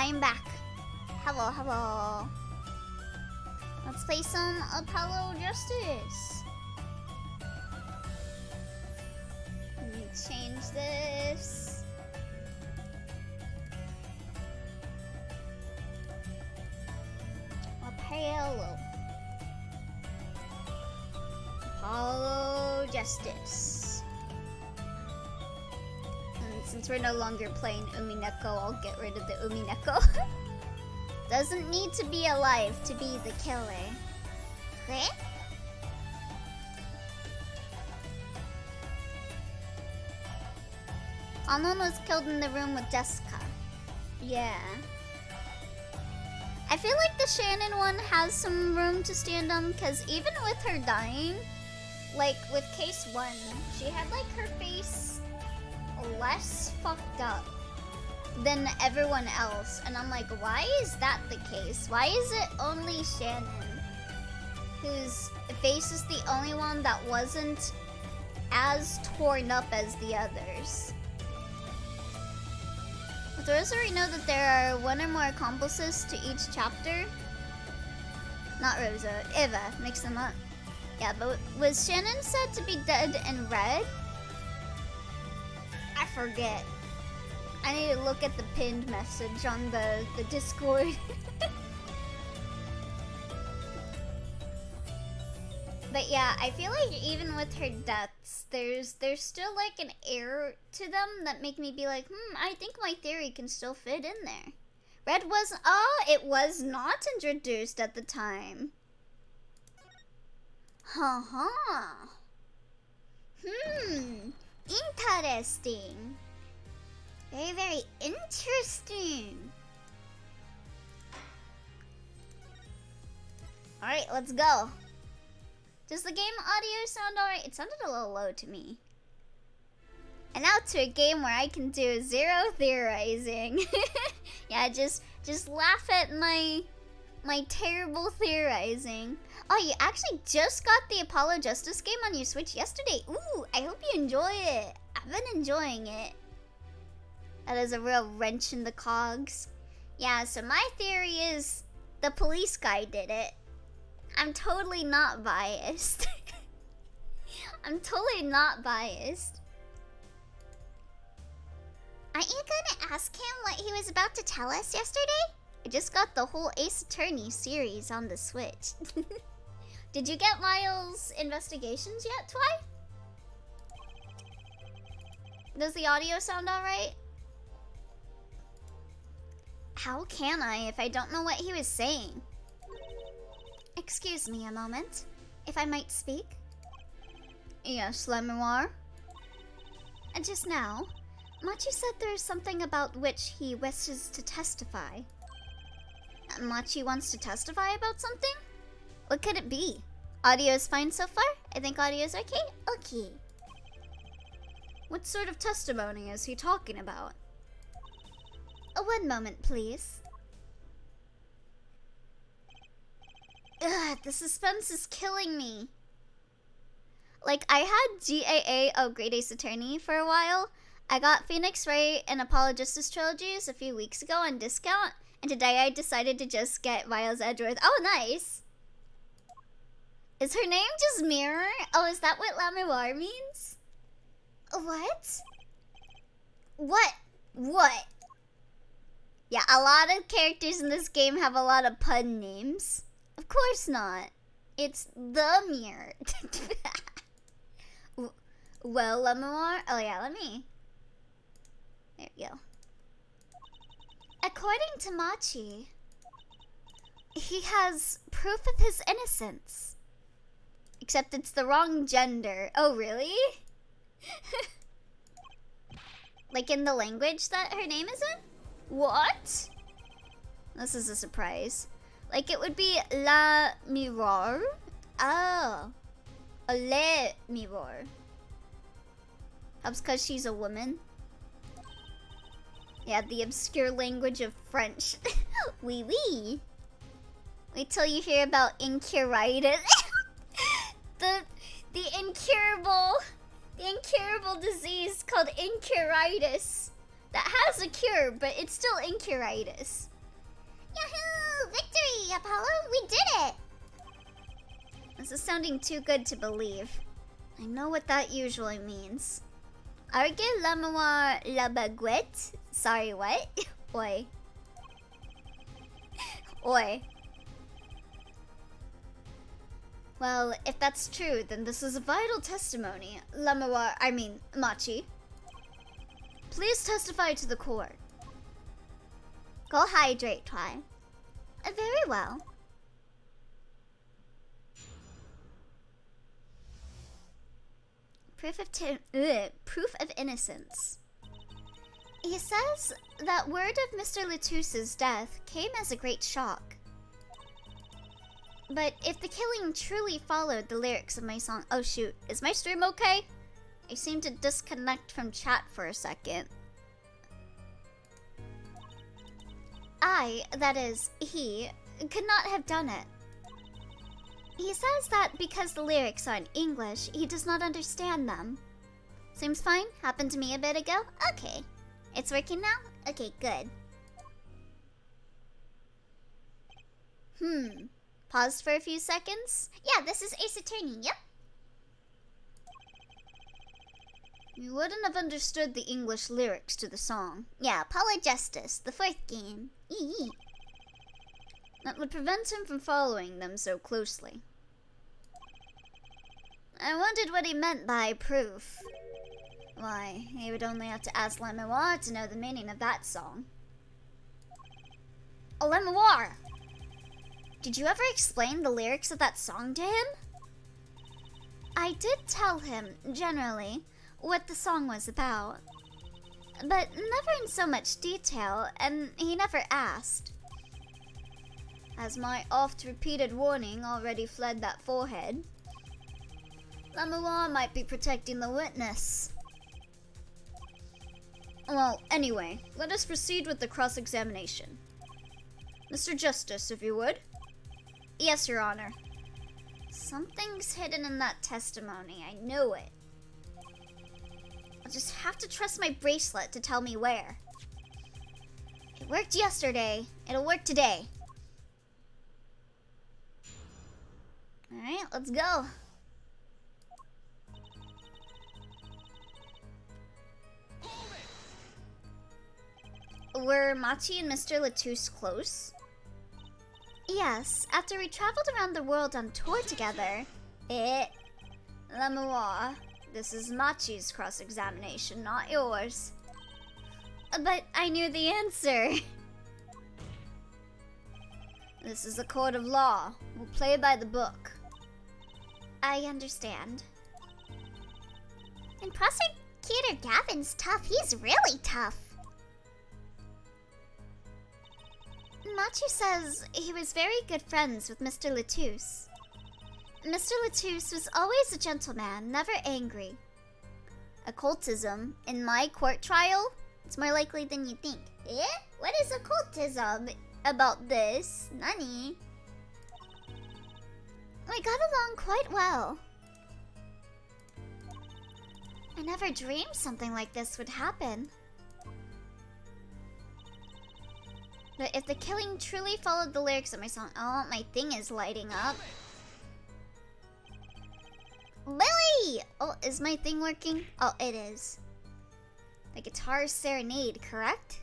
I'm back. Hello, hello. Let's play some Apollo Justice. Let me change this. Apollo Justice. And since we're no longer playing Umineko, I'll get rid of the Umineko. Doesn't need to be alive to be the killer. Okay? Anon was killed in the room with Jessica. Yeah. I feel like the Shannon one has some room to stand on, because even with her dying, like with case 1, she had like her face less fucked up than everyone else. And I'm like, why is that the case? Why is it only Shannon whose face is the only one that wasn't as torn up as the others? But those already know that there are one or more accomplices to each chapter. Not Rosa, Eva, mix them up. Yeah, but was Shannon said to be dead in red? I forget. I need to look at the pinned message on the Discord. But yeah, I feel like even with her deaths, there's still like an air to them that make me be like, I think my theory can still fit in there. Red was, it was not introduced at the time. Interesting. Very, very interesting. Alright, let's go. Does the game audio sound alright? It sounded a little low to me. And now to a game where I can do zero theorizing. Yeah, just laugh at my terrible theorizing. Oh, you actually just got the Apollo Justice game on your Switch yesterday. Ooh, I hope you enjoy it. I've been enjoying it. That is a real wrench in the cogs. Yeah, so my theory is the police guy did it. I'm totally not biased. I'm totally not biased. Aren't you gonna ask him what he was about to tell us yesterday? I just got the whole Ace Attorney series on the Switch. Did you get Miles' investigations yet, Twi? Does the audio sound alright? How can I if I don't know what he was saying? Excuse me a moment, if I might speak. Yes, Lemoir. Just now, Machi said there is something about which he wishes to testify. Machi wants to testify about something? What could it be? Audio is fine so far? I think audio is okay? Okay. What sort of testimony is he talking about? One moment, please. Ugh, the suspense is killing me. Like, I had GAA, Great Ace Attorney, for a while. I got Phoenix Wright and Apollo Justice trilogies a few weeks ago on discount, and today I decided to just get Miles Edgeworth. Oh, nice! Is her name just Mirror? Oh, is that what Lamoir means? What? What? Yeah, a lot of characters in this game have a lot of pun names. Of course not. It's the Mirror. Well, Lemoir. Oh yeah, let me. There we go. According to Machi, he has proof of his innocence. Except it's the wrong gender. Oh, really? Like in the language that her name is in? What? This is a surprise. Like it would be La Miroir. Oh. Le Miroir. That's because she's a woman. Yeah, the obscure language of French. Oui, oui. Wait till you hear about incuritis. the incurable disease called incuritis that has a cure, but it's still incuritis. Yahoo! Victory, Apollo! We did it! This is sounding too good to believe. I know what that usually means. Argue la mémoire la baguette? Sorry, what? Oi. Oi. Well, if that's true, then this is a vital testimony. La mémoire, I mean, Machi. Please testify to the court. Go hydrate, Twy. Very well. Proof of innocence. He says that word of Mr. Latouse's death came as a great shock. But if the killing truly followed the lyrics of my song... Oh shoot, is my stream okay? I seem to disconnect from chat for a second. That is, he, could not have done it. He says that because the lyrics are in English, he does not understand them. Seems fine, happened to me a bit ago. Okay. It's working now? Okay, good. Paused for a few seconds? Yeah, this is Ace Attorney, yep. You wouldn't have understood the English lyrics to the song. Yeah, Justice, the fourth game. Eee. That would prevent him from following them so closely. I wondered what he meant by proof. Why, he would only have to ask La Mémoire to know the meaning of that song. Oh, La Mémoire! Did you ever explain the lyrics of that song to him? I did tell him, generally, what the song was about. But never in so much detail, and he never asked. Has my oft-repeated warning already fled that forehead? La Mémoire might be protecting the witness. Well, anyway, let us proceed with the cross-examination. Mr. Justice, if you would. Yes, Your Honor. Something's hidden in that testimony, I know it. I'll just have to trust my bracelet to tell me where. It worked yesterday, it'll work today. Alright, let's go. Were Machi and Mr. Latouse close? Yes, after we traveled around the world on tour together. La Mémoire, this is Machi's cross-examination, not yours. But I knew the answer. This is a court of law. We'll play by the book. I understand. And Prosecutor Gavin's tough. He's really tough. Machi says he was very good friends with Mr. Latousse. Mr. Latousse was always a gentleman, never angry. Occultism in my court trial? It's more likely than you think. Eh? What is occultism about this? Nani? We got along quite well. I never dreamed something like this would happen. But if the killing truly followed the lyrics of my song... Oh, my thing is lighting up. Lily! Oh, is my thing working? Oh, it is. The guitar serenade, correct?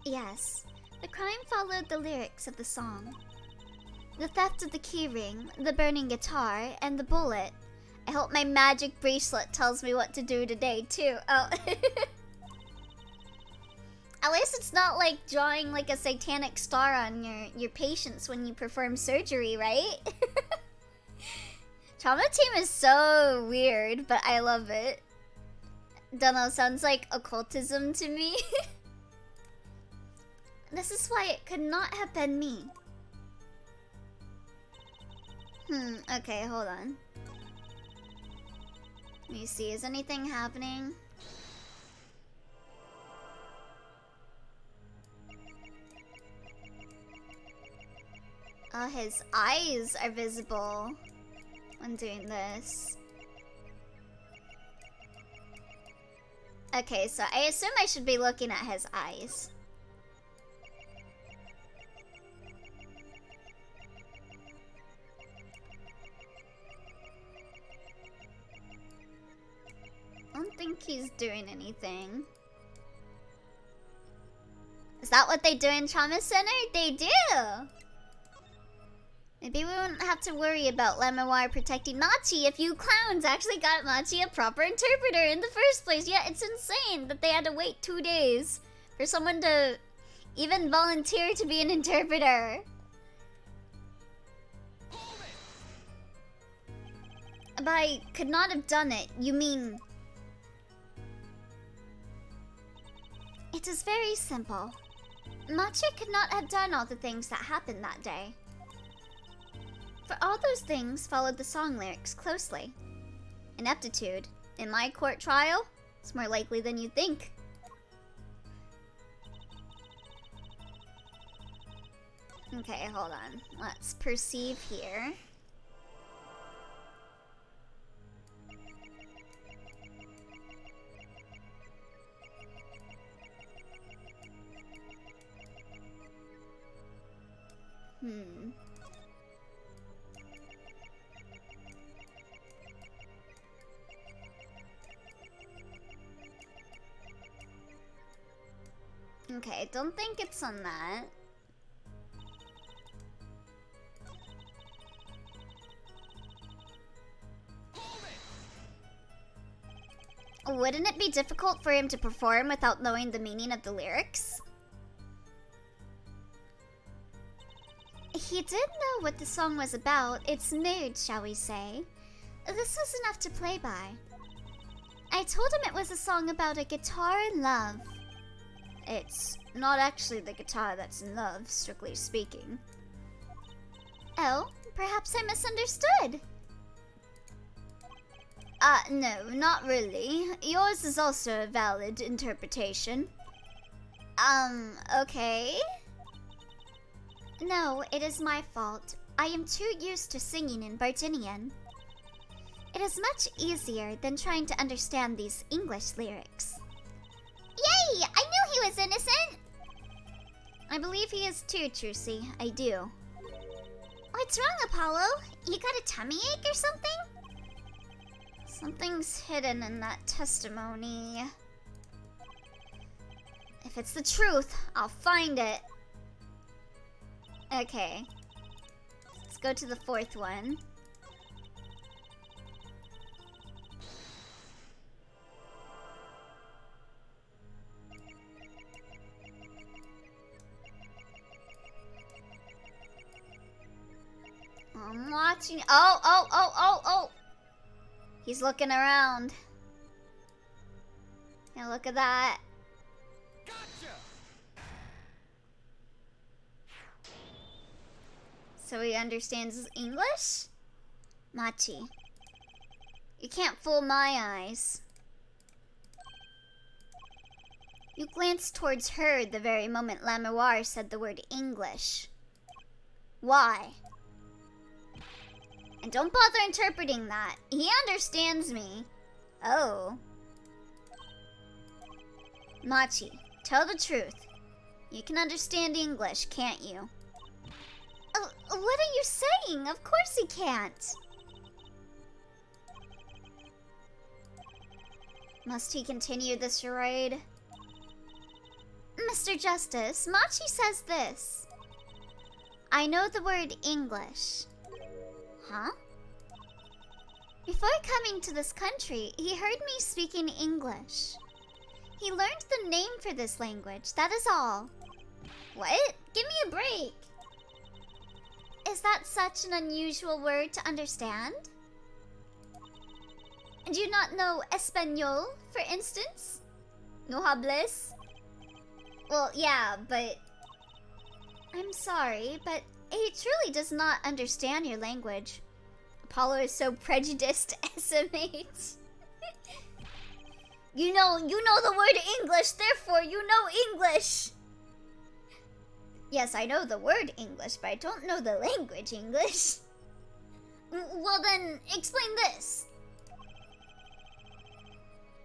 Yes. The crime followed the lyrics of the song. The theft of the keyring, the burning guitar, and the bullet. I hope my magic bracelet tells me what to do today, too. Oh. At least it's not like drawing like a satanic star on your patients when you perform surgery, right? Trauma Team is so weird, but I love it. Dunno, sounds like occultism to me. This is why it could not have been me. Okay, hold on. Let me see, is anything happening? Oh, his eyes are visible when doing this. Okay, so I assume I should be looking at his eyes. don't think he's doing anything. Is that what they do in Trauma Center? They do! Maybe we wouldn't have to worry about Lemawar protecting Machi if you clowns actually got Machi a proper interpreter in the first place. Yeah, it's insane that they had to wait 2 days for someone to even volunteer to be an interpreter. But I could not have done it, you mean... It is very simple. Machi could not have done all the things that happened that day. For all those things followed the song lyrics closely. Ineptitude, in my court trial, it's more likely than you think. Okay, hold on. Let's perceive here. Okay, don't think it's on that. Wouldn't it be difficult for him to perform without knowing the meaning of the lyrics? He did know what the song was about, its mood, shall we say. This was enough to play by. I told him it was a song about a guitar in love. It's not actually the guitar that's in love, strictly speaking. Oh, perhaps I misunderstood. No, not really. Yours is also a valid interpretation. Okay. No, it is my fault. I am too used to singing in Bardinian. It is much easier than trying to understand these English lyrics. Yay! I knew he was innocent! I believe he is too, Trucy. I do. What's wrong, Apollo? You got a tummy ache or something? Something's hidden in that testimony. If it's the truth, I'll find it. Okay. Let's go to the fourth one. I'm watching. Oh! He's looking around. Yeah, look at that. Gotcha. So he understands English? Machi. You can't fool my eyes. You glanced towards her the very moment Lamouar said the word English. Why? And don't bother interpreting that. He understands me. Oh. Machi, tell the truth. You can understand English, can't you? What are you saying? Of course he can't. Must he continue this charade? Mr. Justice, Machi says this. I know the word English. Huh? Before coming to this country, he heard me speaking English. He learned the name for this language, that is all. What? Give me a break. Is that such an unusual word to understand? Do you not know Espanol, for instance? No hables? Well, yeah, but... I'm sorry, but he truly does not understand your language. Apollo is so prejudiced, SMH. You know the word English, therefore you know English. Yes, I know the word English, but I don't know the language English. Well then, explain this.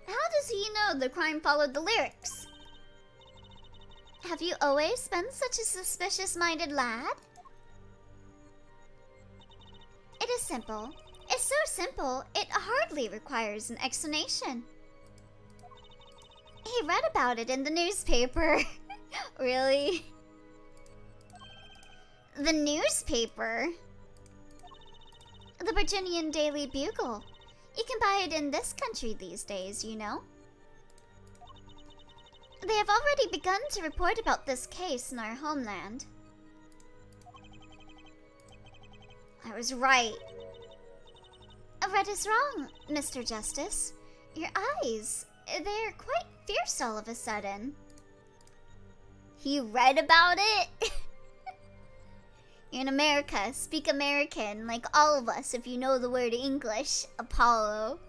How does he know the crime followed the lyrics? Have you always been such a suspicious-minded lad? It is simple. It's so simple, it hardly requires an explanation. He read about it in the newspaper. Really? The newspaper? The Virginian Daily Bugle. You can buy it in this country these days, you know? They have already begun to report about this case in our homeland. I was right. Red is wrong, Mr. Justice. Your eyes, they're quite fierce all of a sudden. He read about it? You're in America. Speak American, like all of us, if you know the word English. Apollo.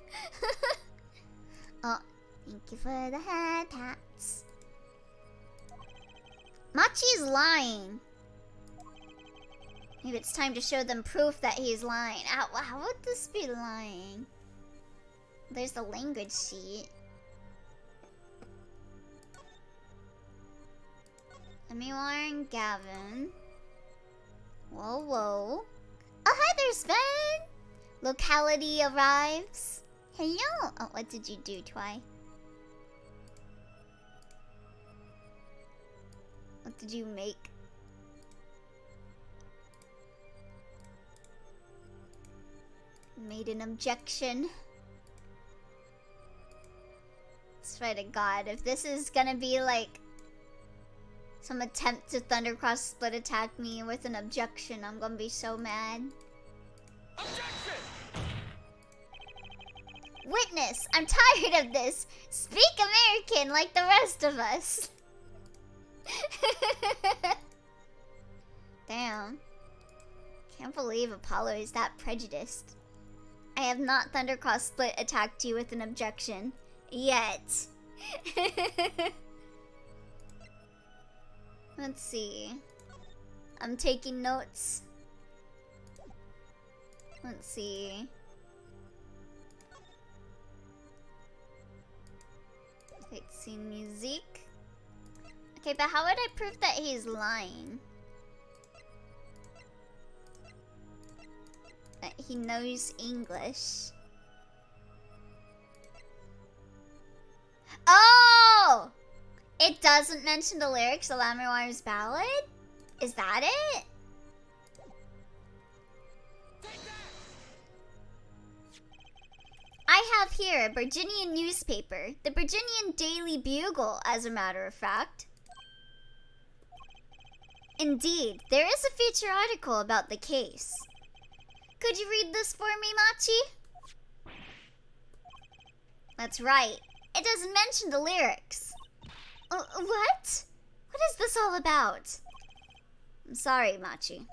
Oh, thank you for the head pats. Machi's lying. Maybe it's time to show them proof that he's lying. How would this be lying? There's the language sheet. Emiwar and Gavin. Whoa, whoa. Oh, hi there, Sven! Locality arrives. Hello! Oh, what did you do, Twy? What did you make? Made an objection. Swear to God, if this is gonna be like some attempt to Thundercross split attack me with an objection, I'm gonna be so mad. Objection! Witness, I'm tired of this. Speak American like the rest of us. Damn. Can't believe Apollo is that prejudiced. I have not Thundercross split attacked you with an objection. Yet. Let's see. I'm taking notes. Let's see. Let's see music. Okay, but how would I prove that he's lying? That he knows English. Oh! It doesn't mention the lyrics of Lamirwar's ballad? Is that it? I have here a Virginian newspaper, the Virginian Daily Bugle, as a matter of fact. Indeed, there is a feature article about the case. Could you read this for me, Machi? That's right. It doesn't mention the lyrics. What? What is this all about? I'm sorry, Machi.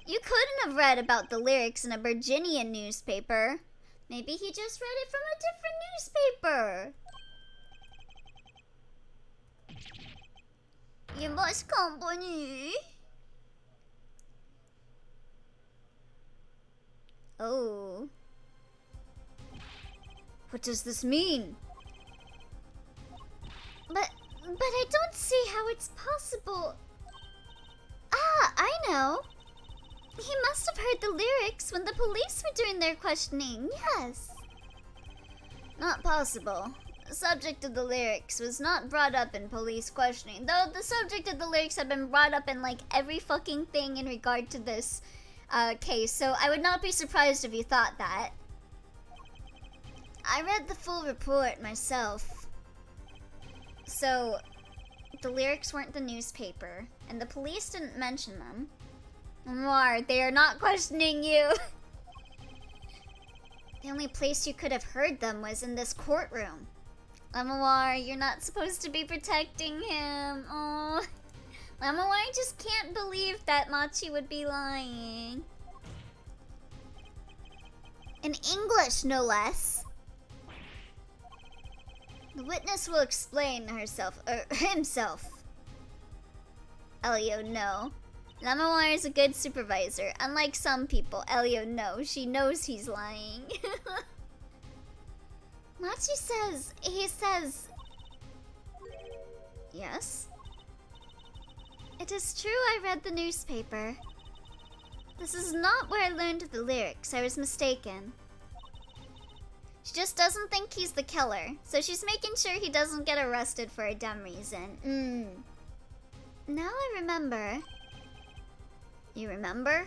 You couldn't have read about the lyrics in a Virginian newspaper. Maybe he just read it from a different newspaper. You must company. Oh. What does this mean? But I don't see how it's possible. Ah, I know. He must have heard the lyrics when the police were doing their questioning, yes. Not possible. The subject of the lyrics was not brought up in police questioning, though the subject of the lyrics have been brought up in like every fucking thing in regard to this case, so I would not be surprised if you thought that. I read the full report myself. So, the lyrics weren't the newspaper, and the police didn't mention them. Noir, they are not questioning you. The only place you could have heard them was in this courtroom. Lamawar, you're not supposed to be protecting him. Oh, Lamawar just can't believe that Machi would be lying. In English, no less. The witness will explain himself. Elio, no. Lamawar is a good supervisor. Unlike some people, Elio, no. She knows he's lying. Machi says, he says... Yes? It is true I read the newspaper. This is not where I learned the lyrics. I was mistaken. She just doesn't think he's the killer, so she's making sure he doesn't get arrested for a dumb reason. Now I remember. You remember?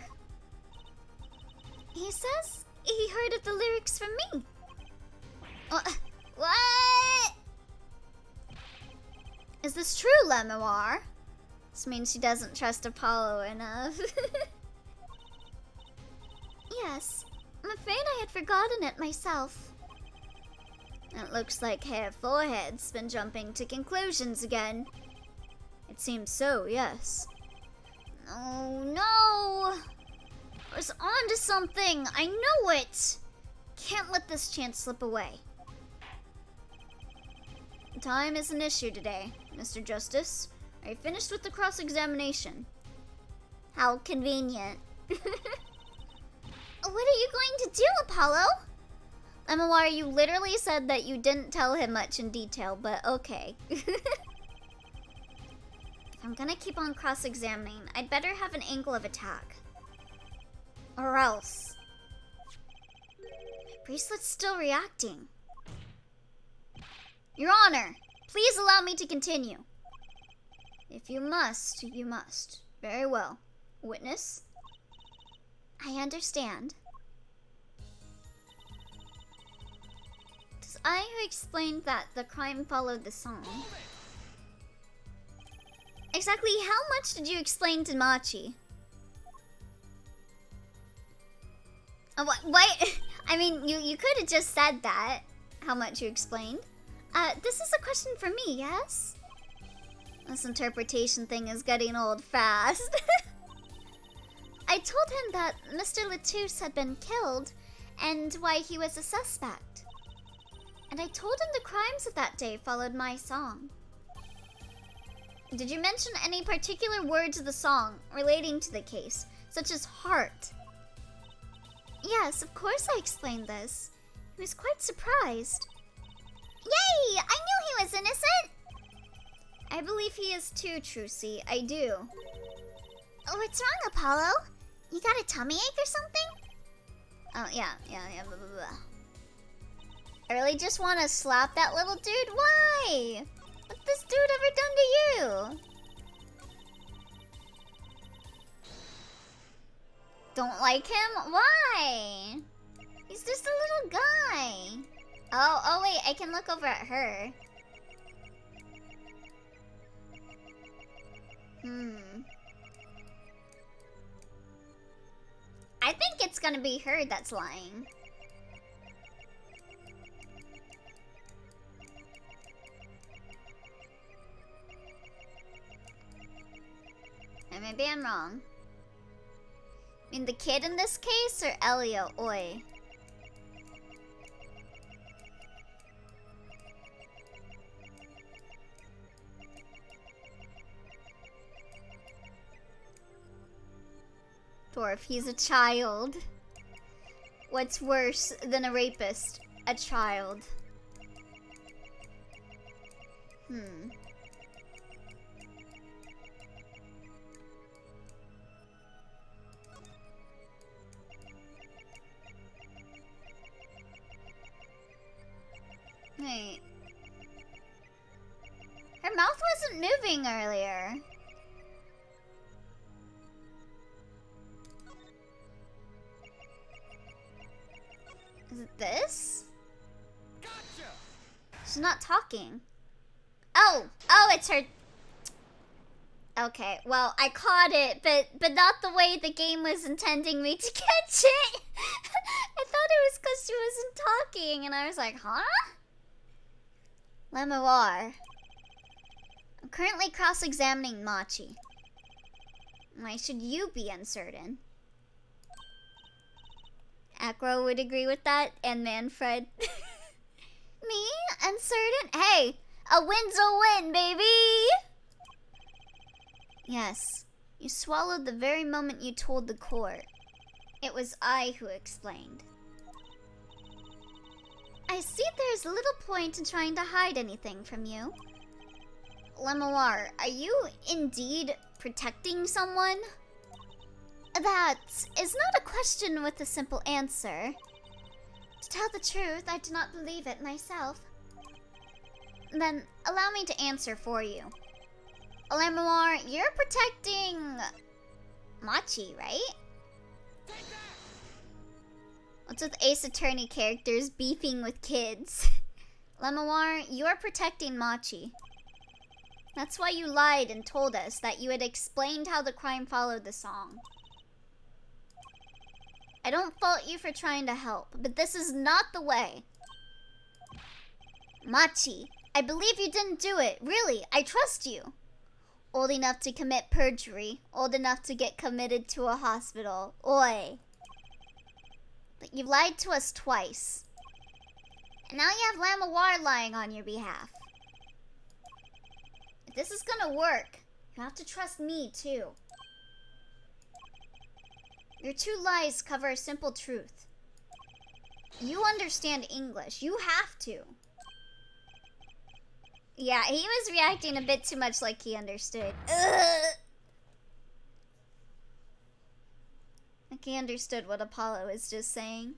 He says he heard of the lyrics from me. What? Is this true, Lemoir? This means she doesn't trust Apollo enough. Yes, I'm afraid I had forgotten it myself. It looks like Herr Forehead's been jumping to conclusions again. It seems so, yes. Oh no! I was onto something! I know it! Can't let this chance slip away. Time is an issue today, Mr. Justice. Are you finished with the cross-examination? How convenient. What are you going to do, Apollo? Lemoir, you literally said that you didn't tell him much in detail, but okay. If I'm gonna keep on cross-examining, I'd better have an angle of attack. Or else. My bracelet's still reacting. Your Honor, please allow me to continue. If you must, you must. Very well. Witness? I understand. It was I who explained that the crime followed the song. Exactly how much did you explain to Machi? What? I mean, you could have just said that. How much you explained. This is a question for me, yes? This interpretation thing is getting old fast. I told him that Mr. Latouche had been killed and why he was a suspect. And I told him the crimes of that day followed my song. Did you mention any particular words of the song relating to the case, such as heart? Yes, of course I explained this. He was quite surprised. Yay! I knew he was innocent! I believe he is too, Trucy. I do. Oh, what's wrong, Apollo? You got a tummy ache or something? Oh, yeah, blah, blah, blah. I really just want to slap that little dude? Why? What's this dude ever done to you? Don't like him? Why? He's just a little guy. Oh wait, I can look over at her. I think it's gonna be her that's lying. And maybe I'm wrong. I mean, the kid in this case or Elio? Oi. Dwarf, he's a child. What's worse than a rapist? A child. Wait. Her mouth wasn't moving earlier. Is it this? Gotcha. She's not talking. Oh, it's her. Okay, well, I caught it, but not the way the game was intending me to catch it. I thought it was because she wasn't talking, and I was like, huh? Lemoir. I'm currently cross-examining Machi. Why should you be uncertain? Acro would agree with that, and Manfred. Me? Uncertain? Hey, a win's a win, baby! Yes, you swallowed the very moment you told the court. It was I who explained. I see there's little point in trying to hide anything from you. Lemoir, are you indeed protecting someone? That is not a question with a simple answer. To tell the truth, I do not believe it myself. Then, allow me to answer for you. Lamar, you're protecting... Machi, right? What's with Ace Attorney characters beefing with kids? Lamar, you're protecting Machi. That's why you lied and told us that you had explained how the crime followed the song. I don't fault you for trying to help, but this is not the way. Machi, I believe you didn't do it. Really, I trust you. Old enough to commit perjury, old enough to get committed to a hospital. Oi. But you've lied to us twice. And now you have Lamawar lying on your behalf. If this is gonna work, you have to trust me too. Your two lies cover a simple truth. You understand English. You have to. Yeah, he was reacting a bit too much like he understood. Ugh. Like he understood what Apollo was just saying.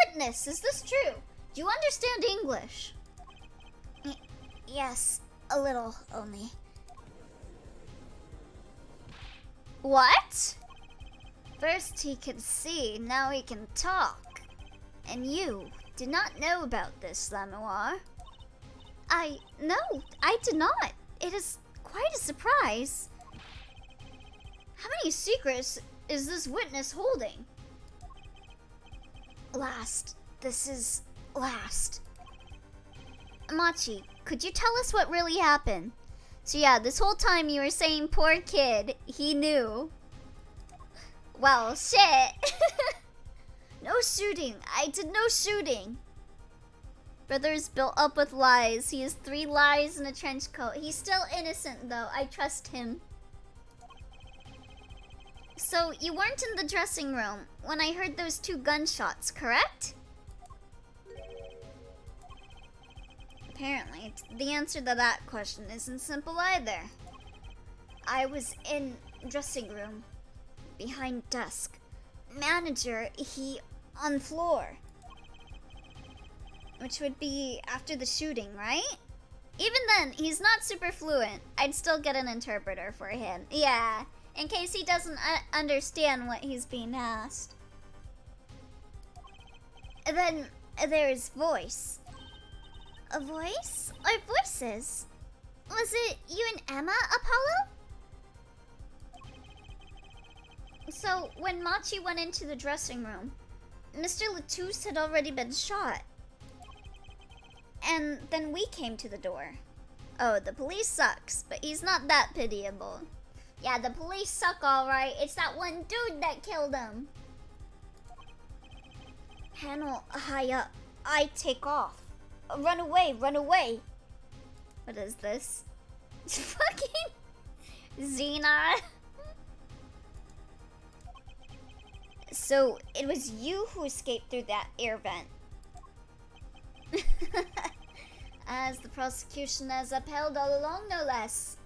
Witness, is this true? Do you understand English? Yes, a little only. What? First he can see, now he can talk. And you did not know about this, Lamawar. No, I did not. It is quite a surprise. How many secrets is this witness holding? Last. This is last. Machi, could you tell us what really happened? So yeah, this whole time you were saying poor kid, he knew. Well, shit. No shooting. I did no shooting. Brother is built up with lies. He has 3 lies in a trench coat. He's still innocent though. I trust him. So you weren't in the dressing room when I heard those 2 gunshots, correct? Apparently, the answer to that question isn't simple either. I was in dressing room, behind desk. Manager, he on floor. Which would be after the shooting, right? Even then, he's not super fluent. I'd still get an interpreter for him. Yeah, in case he doesn't understand what he's being asked. And then there's voice. A voice? Or voices? Was it you and Emma, Apollo? So, when Machi went into the dressing room, Mr. Latouche had already been shot. And then we came to the door. Oh, the police sucks, but he's not that pitiable. Yeah, the police suck alright. It's that one dude that killed him. Panel high up. I take off. Run away, run away. What is this? Fucking Xena. So, it was you who escaped through that air vent. As the prosecution has upheld all along, no less.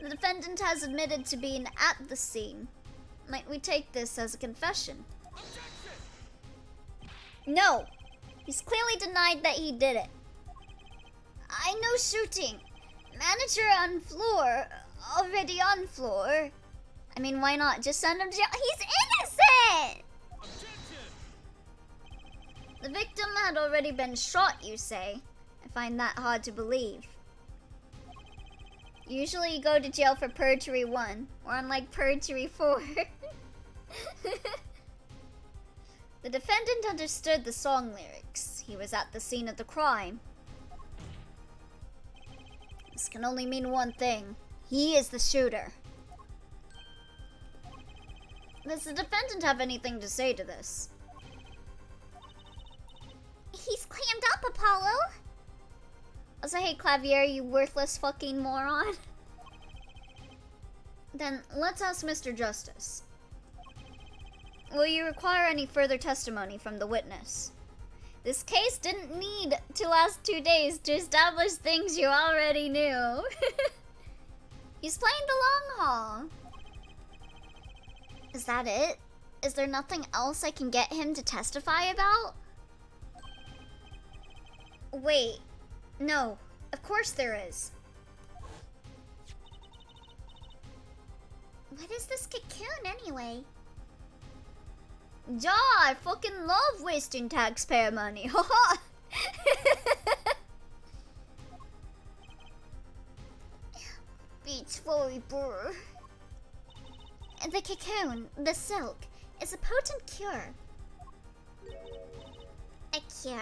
The defendant has admitted to being at the scene. Might we take this as a confession? Objection! No! He's clearly denied that he did it. I know shooting. Manager on floor. Already on floor. I mean, why not? Just send him to jail. He's innocent! Objection! The victim had already been shot, you say. I find that hard to believe. Usually you go to jail for perjury 1, or unlike perjury 4. The defendant understood the song lyrics. He was at the scene of the crime. This can only mean one thing. He is the shooter. Does the defendant have anything to say to this? He's clammed up, Apollo! Also, hey, Clavier, you worthless fucking moron. Then, let's ask Mr. Justice. Will you require any further testimony from the witness? This case didn't need to last 2 days to establish things you already knew. He's playing the long haul. Is that it? Is there nothing else I can get him to testify about? Wait, no, of course there is. What is this cocoon anyway? Ja, I fucking love wasting taxpayer money, haha! Vtuber. The cocoon, the silk, is a potent cure. A cure?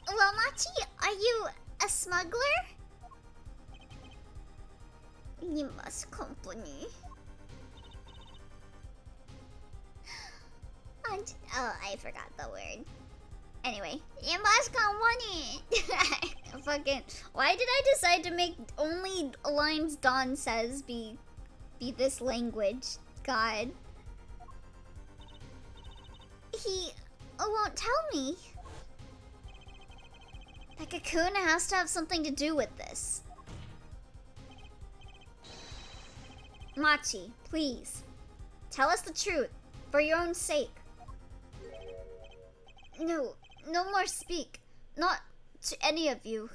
Well, Machi, are you a smuggler? You must company. Oh, I forgot the word. Anyway, you must company. Fucking, why did I decide to make only lines Dawn says be this language? God. He won't tell me. The cocoon has to have something to do with this. Machi, please. Tell us the truth, for your own sake. No more speak. Not to any of you.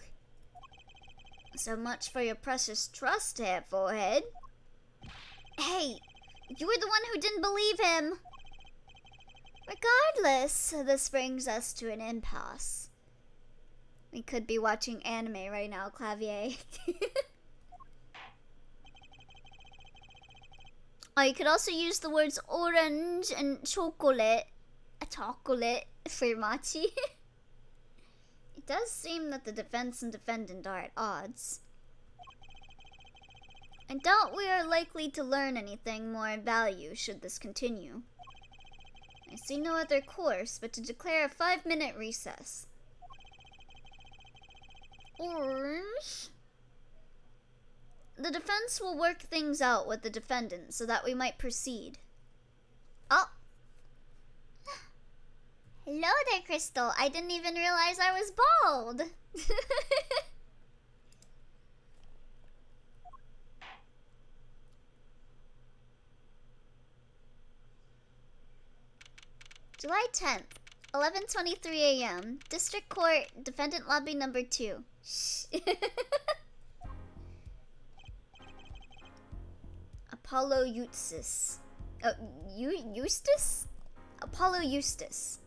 So much for your precious trust, hair forehead. Hey, you were the one who didn't believe him. Regardless, this brings us to an impasse. We could be watching anime right now, Clavier. Oh, you could also use the words orange and chocolate. A chocolate for Machi. It does seem that the defense and defendant are at odds. I doubt we are likely to learn anything more of value should this continue. I see no other course but to declare a 5-minute recess. Orange? The defense will work things out with the defendant so that we might proceed. Oh! Hello there, Crystal. I didn't even realize I was bald. July 10th, 11:23 a.m. District Court, Defendant Lobby number 2. Shh. Apollo Eustace. Eustace? Apollo Eustace.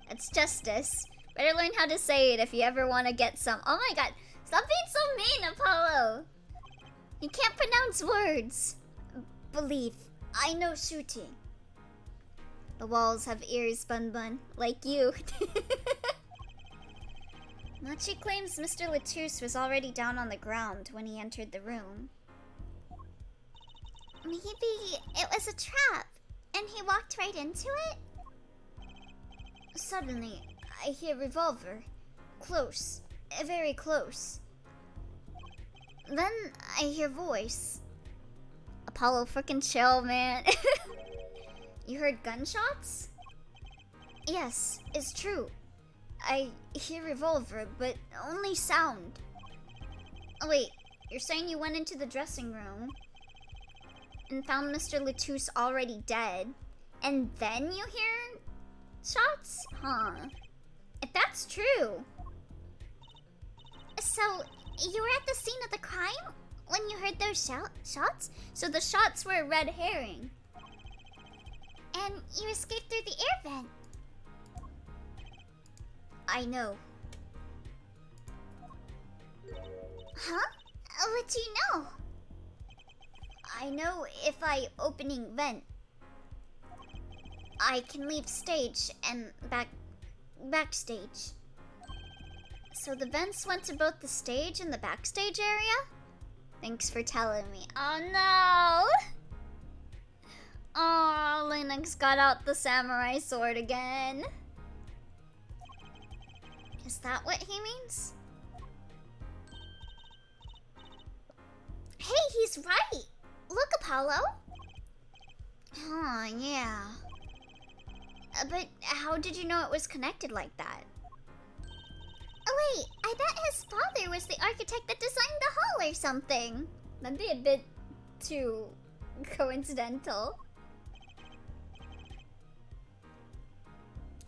That's justice. Better learn how to say it if you ever want to get some. Oh my god, stop being so mean, Apollo. You can't pronounce words. Believe, I know shooting. The walls have ears, Bun, like you. Machi claims Mr. Latouche was already down on the ground when he entered the room. Maybe it was a trap, and he walked right into it? Suddenly, I hear revolver. Close. Very close. Then, I hear voice. Apollo, frickin' chill, man. You heard gunshots? Yes, it's true. I hear revolver, but only sound. Oh wait, you're saying you went into the dressing room and found Mr. Latouche already dead, and then you hear shots? Huh. If that's true. So, you were at the scene of the crime when you heard those shots? So the shots were a red herring. And you escaped through the air vent. I know. Huh? What do you know? I know if I opening vent, I can leave stage and backstage. So the vents went to both the stage and the backstage area? Thanks for telling me. Oh no! Oh, Linux got out the samurai sword again. Is that what he means? Hey, he's right! Look, Apollo! Huh, yeah. But how did you know it was connected like that? Oh wait, I bet his father was the architect that designed the hall or something. That'd be a bit too coincidental.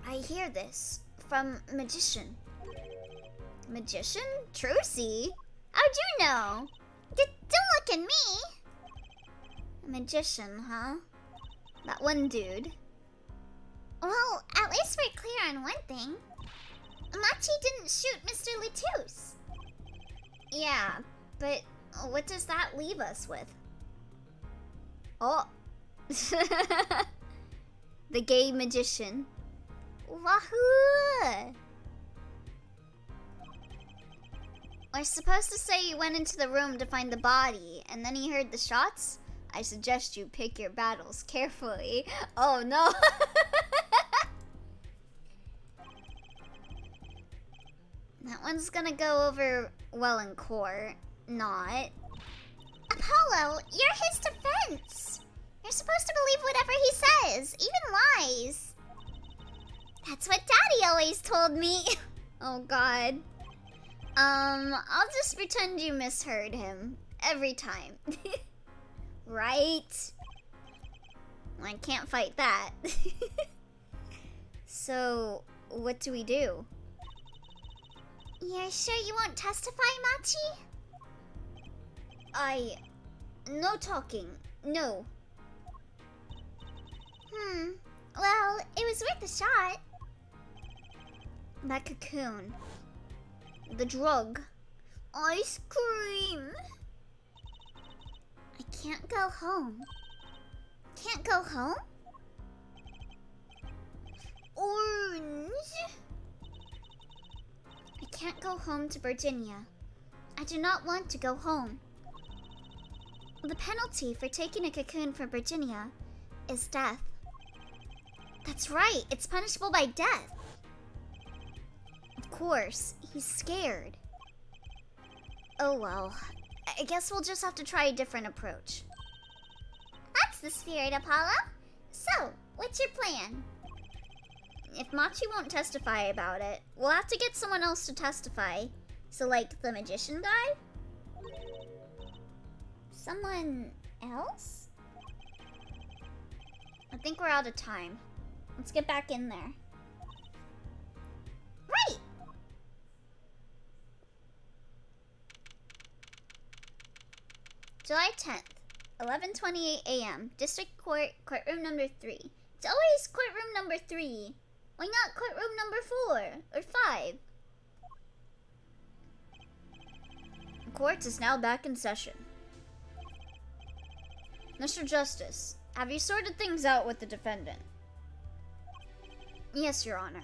I hear this from Magician. Magician? Trucy? How'd you know? Don't look at me! A magician, huh? That one dude. Well, at least we're clear on one thing. Machi didn't shoot Mr. Latus. Yeah, but what does that leave us with? Oh. The gay magician. Wahoo! We're supposed to say he went into the room to find the body, and then he heard the shots? I suggest you pick your battles carefully. Oh no! That one's gonna go over well in court. Not. Apollo, you're his defense! You're supposed to believe whatever he says, even lies. That's what Daddy always told me. Oh god. I'll just pretend you misheard him. Every time. Right? I can't fight that. So, what do we do? You're sure you won't testify, Machi? No talking. No. Well, it was worth a shot. That cocoon. The drug. Ice cream. I can't go home. Can't go home? Orange. I can't go home to Virginia. I do not want to go home. The penalty for taking a cocoon from Virginia is death. That's right, it's punishable by death. Of course, he's scared. Oh well, I guess we'll just have to try a different approach. That's the spirit, Apollo. So, what's your plan? If Machi won't testify about it, we'll have to get someone else to testify. So like the magician guy? Someone else? I think we're out of time. Let's get back in there. Right! July 10th, 11:28 a.m. District Court, courtroom number 3. It's always courtroom number 3. Why not courtroom number 4 or 5? The court is now back in session. Mr. Justice, have you sorted things out with the defendant? Yes, Your Honor.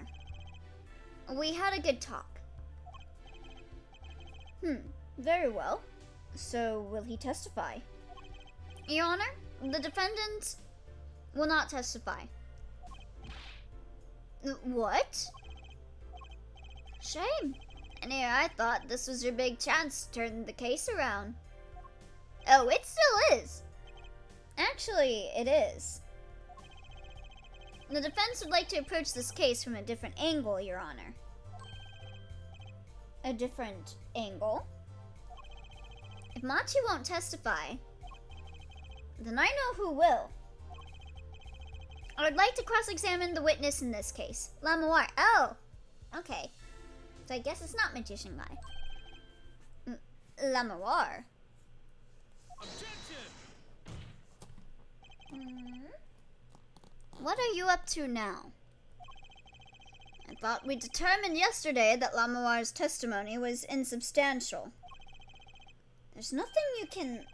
We had a good talk. Very well. So, will he testify? Your Honor, the defendant will not testify. What? Shame. And here I thought this was your big chance to turn the case around. Oh, it still is. Actually, it is. The defense would like to approach this case from a different angle, Your Honor. A different angle? If Machi won't testify, then I know who will. I would like to cross-examine the witness in this case, Lamoire. Oh, okay. So I guess it's not magician guy. Lamoire. What are you up to now? I thought we determined yesterday that Lamoire's testimony was insubstantial. There's nothing you can...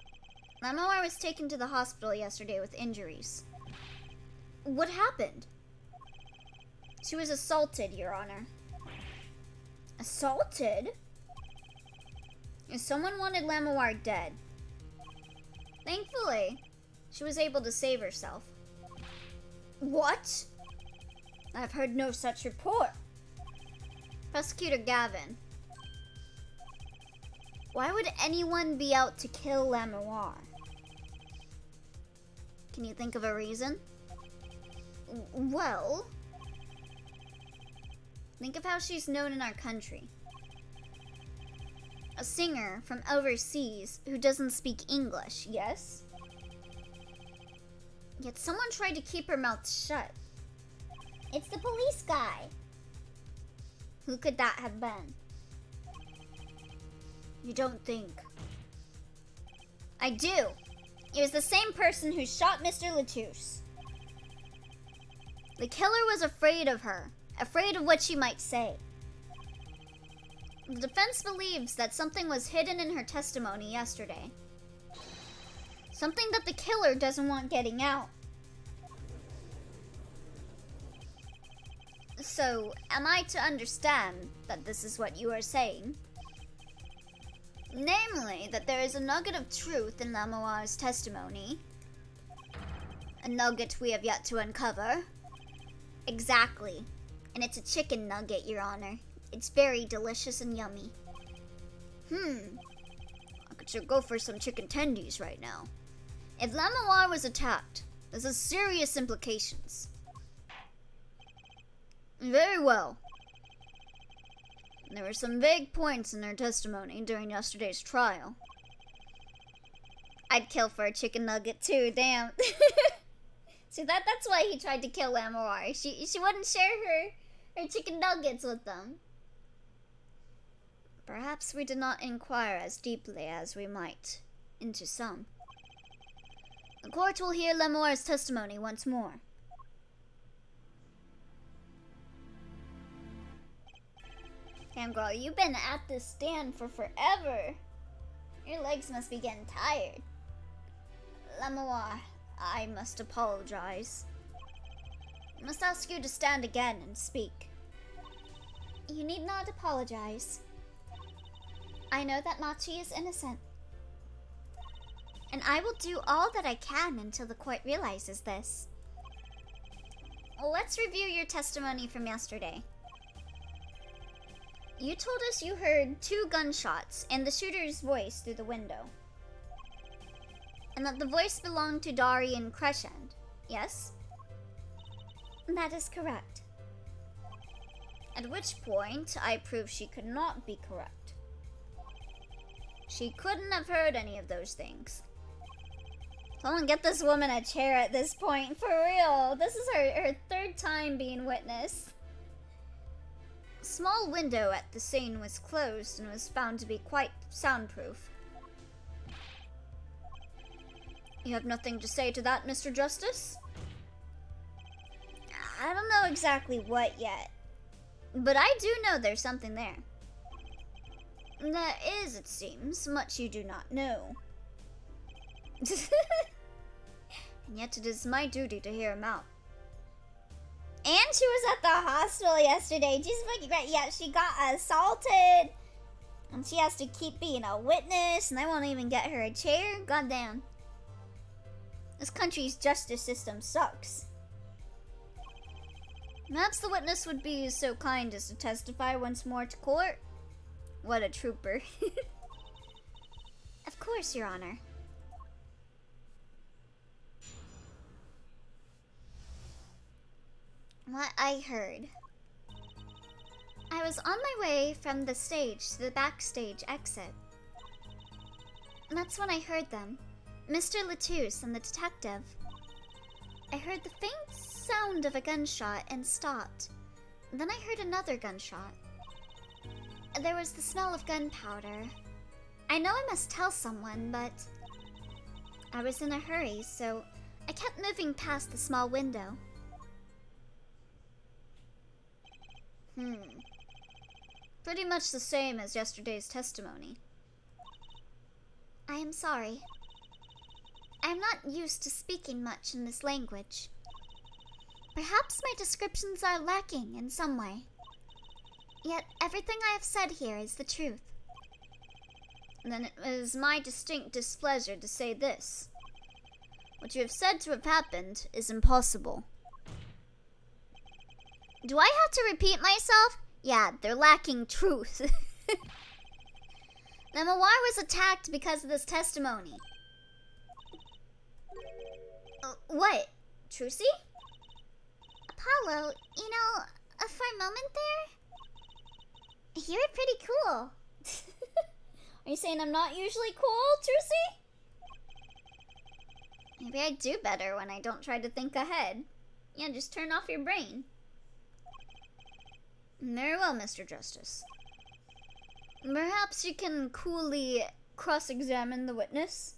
Lamoire was taken to the hospital yesterday with injuries. What happened? She was assaulted, Your Honor. Assaulted? Someone wanted Lamoire dead. Thankfully, she was able to save herself. What? I've heard no such report. Prosecutor Gavin. Why would anyone be out to kill Lamoire? Can you think of a reason? Well, think of how she's known in our country. A singer from overseas who doesn't speak English, yes? Yet someone tried to keep her mouth shut. It's the police guy. Who could that have been? You don't think? I do. It was the same person who shot Mr. Latouche. The killer was afraid of her, afraid of what she might say. The defense believes that something was hidden in her testimony yesterday. Something that the killer doesn't want getting out. So, am I to understand that this is what you are saying? Namely, that there is a nugget of truth in Lamoire's testimony. A nugget we have yet to uncover. Exactly. And it's a chicken nugget, Your Honor. It's very delicious and yummy. I could sure go for some chicken tendies right now. If Lamoire was attacked, this has serious implications. Very well. There were some vague points in her testimony during yesterday's trial. I'd kill for a chicken nugget too, damn. See, that's why he tried to kill Lamoire. She wouldn't share her chicken nuggets with them. Perhaps we did not inquire as deeply as we might into some. The court will hear Lamoire's testimony once more. Damn girl, you've been at this stand for forever. Your legs must be getting tired. Lamoire, I must apologize. I must ask you to stand again and speak. You need not apologize. I know that Machi is innocent. And I will do all that I can until the court realizes this. Well, let's review your testimony from yesterday. You told us you heard 2 gunshots and the shooter's voice through the window. And that the voice belonged to Darian Crescent, yes? That is correct. At which point, I proved she could not be correct. She couldn't have heard any of those things. Someone get this woman a chair at this point, for real. This is her 3rd time being witness. A small window at the scene was closed and was found to be quite soundproof. You have nothing to say to that, Mr. Justice? I don't know exactly what yet, but I do know there's something there. There is, it seems, much you do not know. And yet it is my duty to hear him out. And she was at the hospital yesterday. Jesus fucking right. Yeah, she got assaulted. And she has to keep being a witness. And they won't even get her a chair. Goddamn. This country's justice system sucks. Perhaps the witness would be so kind as to testify once more to court. What a trooper. Of course, Your Honor. What I heard. I was on my way from the stage to the backstage exit. That's when I heard them. Mr. Latouche and the detective. I heard the faint sound of a gunshot and stopped. Then I heard another gunshot. There was the smell of gunpowder. I know I must tell someone, but I was in a hurry, so I kept moving past the small window. Pretty much the same as yesterday's testimony. I am sorry. I am not used to speaking much in this language. Perhaps my descriptions are lacking in some way. Yet everything I have said here is the truth. Then it is my distinct displeasure to say this. What you have said to have happened is impossible. Do I have to repeat myself? Yeah, they're lacking truth. Lamoire was attacked because of this testimony. What? Trucy? Apollo, you know, for a moment there, you're pretty cool. Are you saying I'm not usually cool, Trucy? Maybe I do better when I don't try to think ahead. Yeah, just turn off your brain. Very well, Mr. Justice. Perhaps you can coolly cross-examine the witness?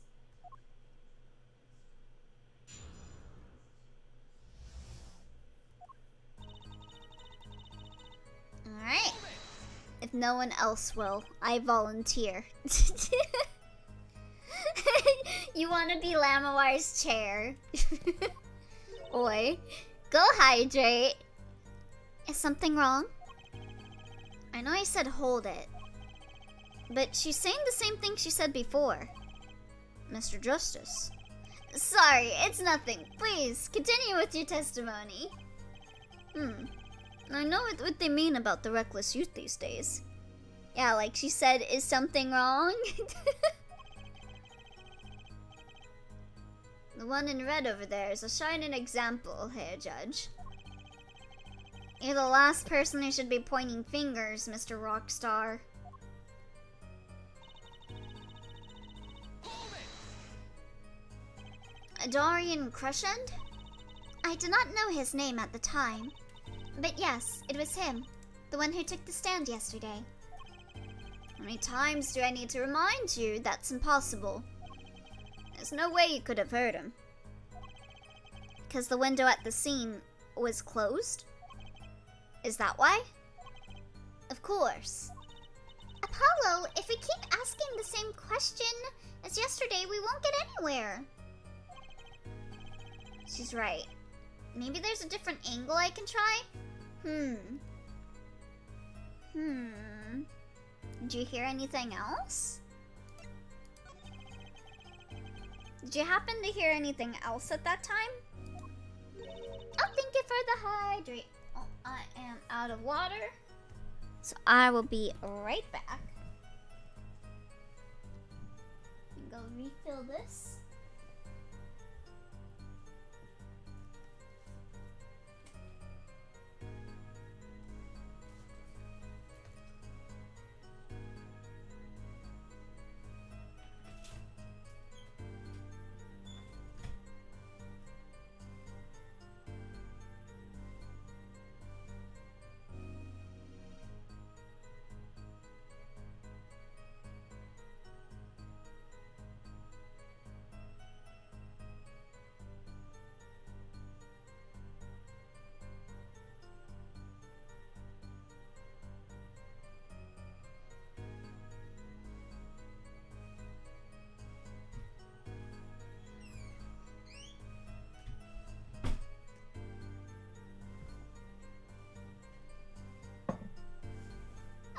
Alright. If no one else will, I volunteer. You want to be Lamawar's chair? Oi. Go hydrate. Is something wrong? I know I said hold it. But she's saying the same thing she said before. Mr. Justice. Sorry, it's nothing. Please, continue with your testimony. I know what they mean about the reckless youth these days. Yeah, like she said, is something wrong? The one in red over there is a shining example here, Judge. You're the last person who should be pointing fingers, Mr. Rockstar. Dorian Crushend? I did not know his name at the time. But yes, it was him. The one who took the stand yesterday. How many times do I need to remind you? That's impossible. There's no way you could have heard him. Because the window at the scene was closed? Is that why? Of course. Apollo, if we keep asking the same question as yesterday, we won't get anywhere. She's right. Maybe there's a different angle I can try? Did you hear anything else? Did you happen to hear anything else at that time? Oh, thank you for the hydrate. Oh, I am out of water. So I will be right back. Go refill this.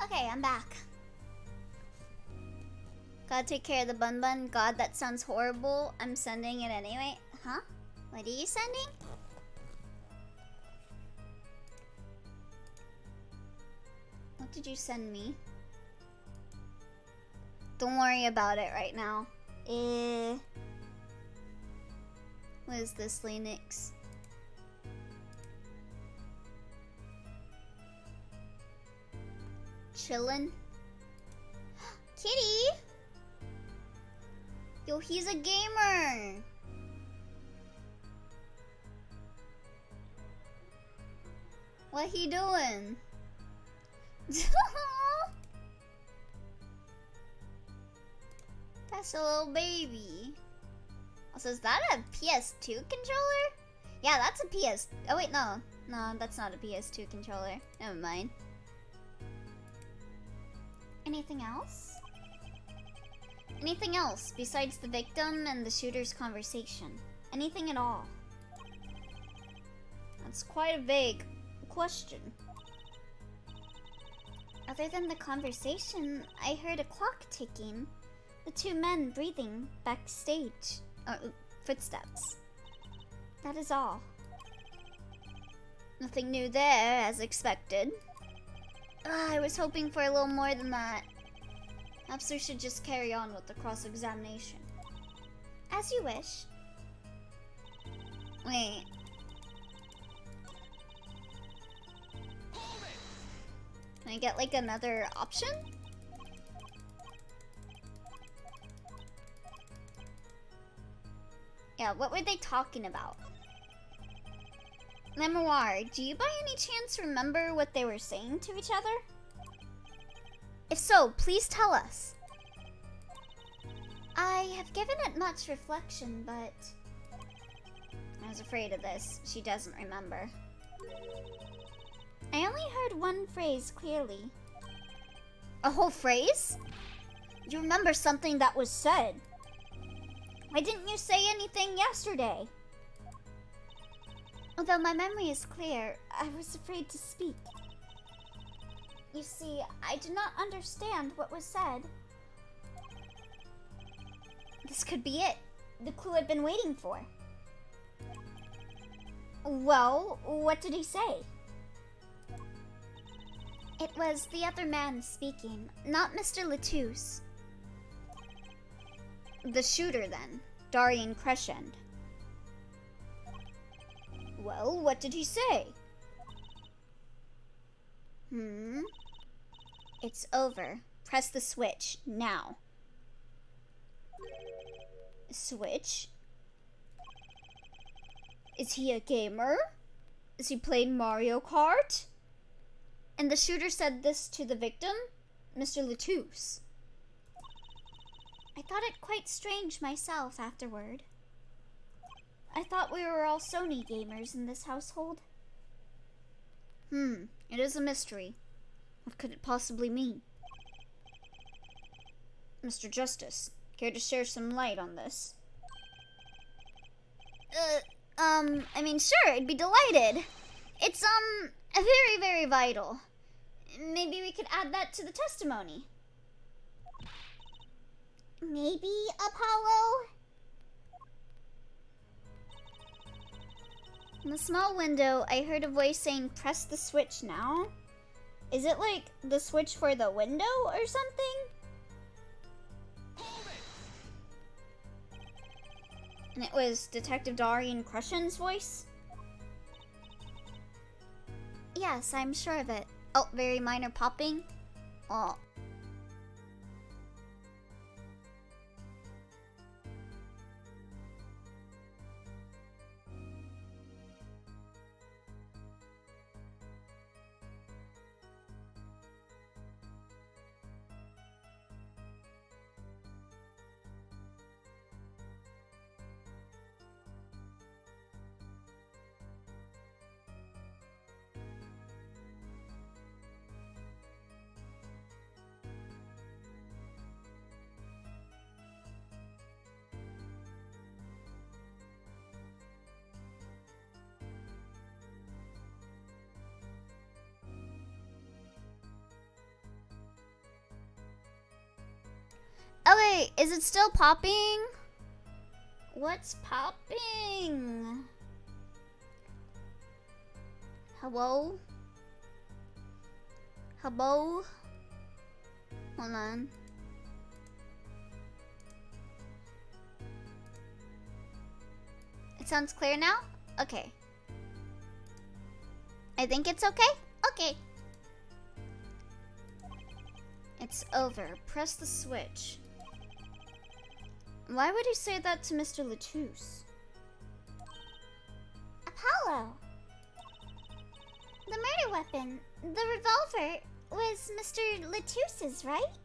Okay, I'm back. Gotta take care of the bun bun. God, that sounds horrible. I'm sending it anyway. Huh? What are you sending? What did you send me? Don't worry about it right now. What is this, Linux? Chillin'. Kitty! Yo, he's a gamer! What he doing? That's a little baby. Also, is that a PS2 controller? Yeah, that's a PS... Oh wait, no. No, that's not a PS2 controller. Never mind. Anything else? Anything else besides the victim and the shooter's conversation? Anything at all? That's quite a vague question. Other than the conversation, I heard a clock ticking. The two men breathing backstage. Footsteps. That is all. Nothing new there, as expected. I was hoping for a little more than that. Perhaps we should just carry on with the cross-examination. As you wish. Wait. Can I get like another option? Yeah, what were they talking about? Memoir, do you by any chance remember what they were saying to each other? If so, please tell us. I have given it much reflection, but I was afraid of this. She doesn't remember. I only heard one phrase clearly. A whole phrase? You remember something that was said. Why didn't you say anything yesterday? Although my memory is clear, I was afraid to speak. You see, I did not understand what was said. This could be it. The clue I've been waiting for. Well, what did he say? It was the other man speaking, not Mr. Latouche. The shooter, then. Darian Crescent. Well, what did he say? It's over. Press the switch, now. Switch? Is he a gamer? Is he playing Mario Kart? And the shooter said this to the victim, Mr. Latouche. I thought it quite strange myself afterward. I thought we were all Sony gamers in this household. It is a mystery. What could it possibly mean? Mr. Justice, care to share some light on this? Sure, I'd be delighted. It's, very, very vital. Maybe we could add that to the testimony. Maybe, Apollo? In the small window, I heard a voice saying, press the switch now? Is it like the switch for the window or something? And it was Detective Darian Crescent's voice? Yes, I'm sure of it. Oh, very minor popping? Oh. Oh wait, is it still popping? What's popping? Hello? Hello? Hold on. It sounds clear now? Okay. I think it's okay? Okay. It's over. Press the switch. Why would he say that to Mr. Latouche? Apollo! The murder weapon, the revolver, was Mr. Latouche's, right?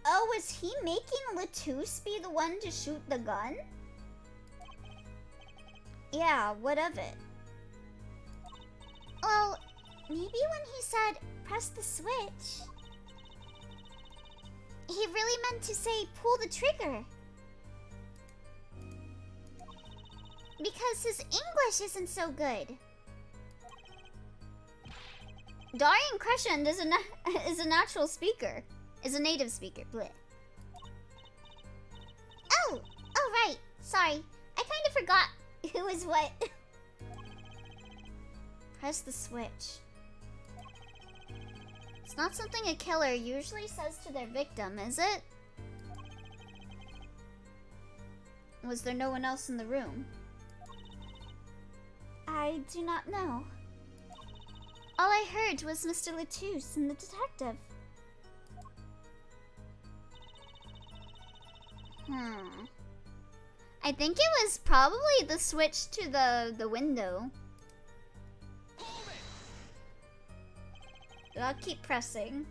Oh, was he making Latouche be the one to shoot the gun? Yeah, what of it? Well, maybe when he said, press the switch, he really meant to say, pull the trigger. Because his English isn't so good. Darian Crescent is a natural speaker. Is a native speaker. Bleh. Oh, right. Sorry. I kind of forgot who was what. Press the switch. It's not something a killer usually says to their victim, is it? Was there no one else in the room? I do not know. All I heard was Mr. Latouche and the detective. I think it was probably the switch to the window. I'll keep pressing.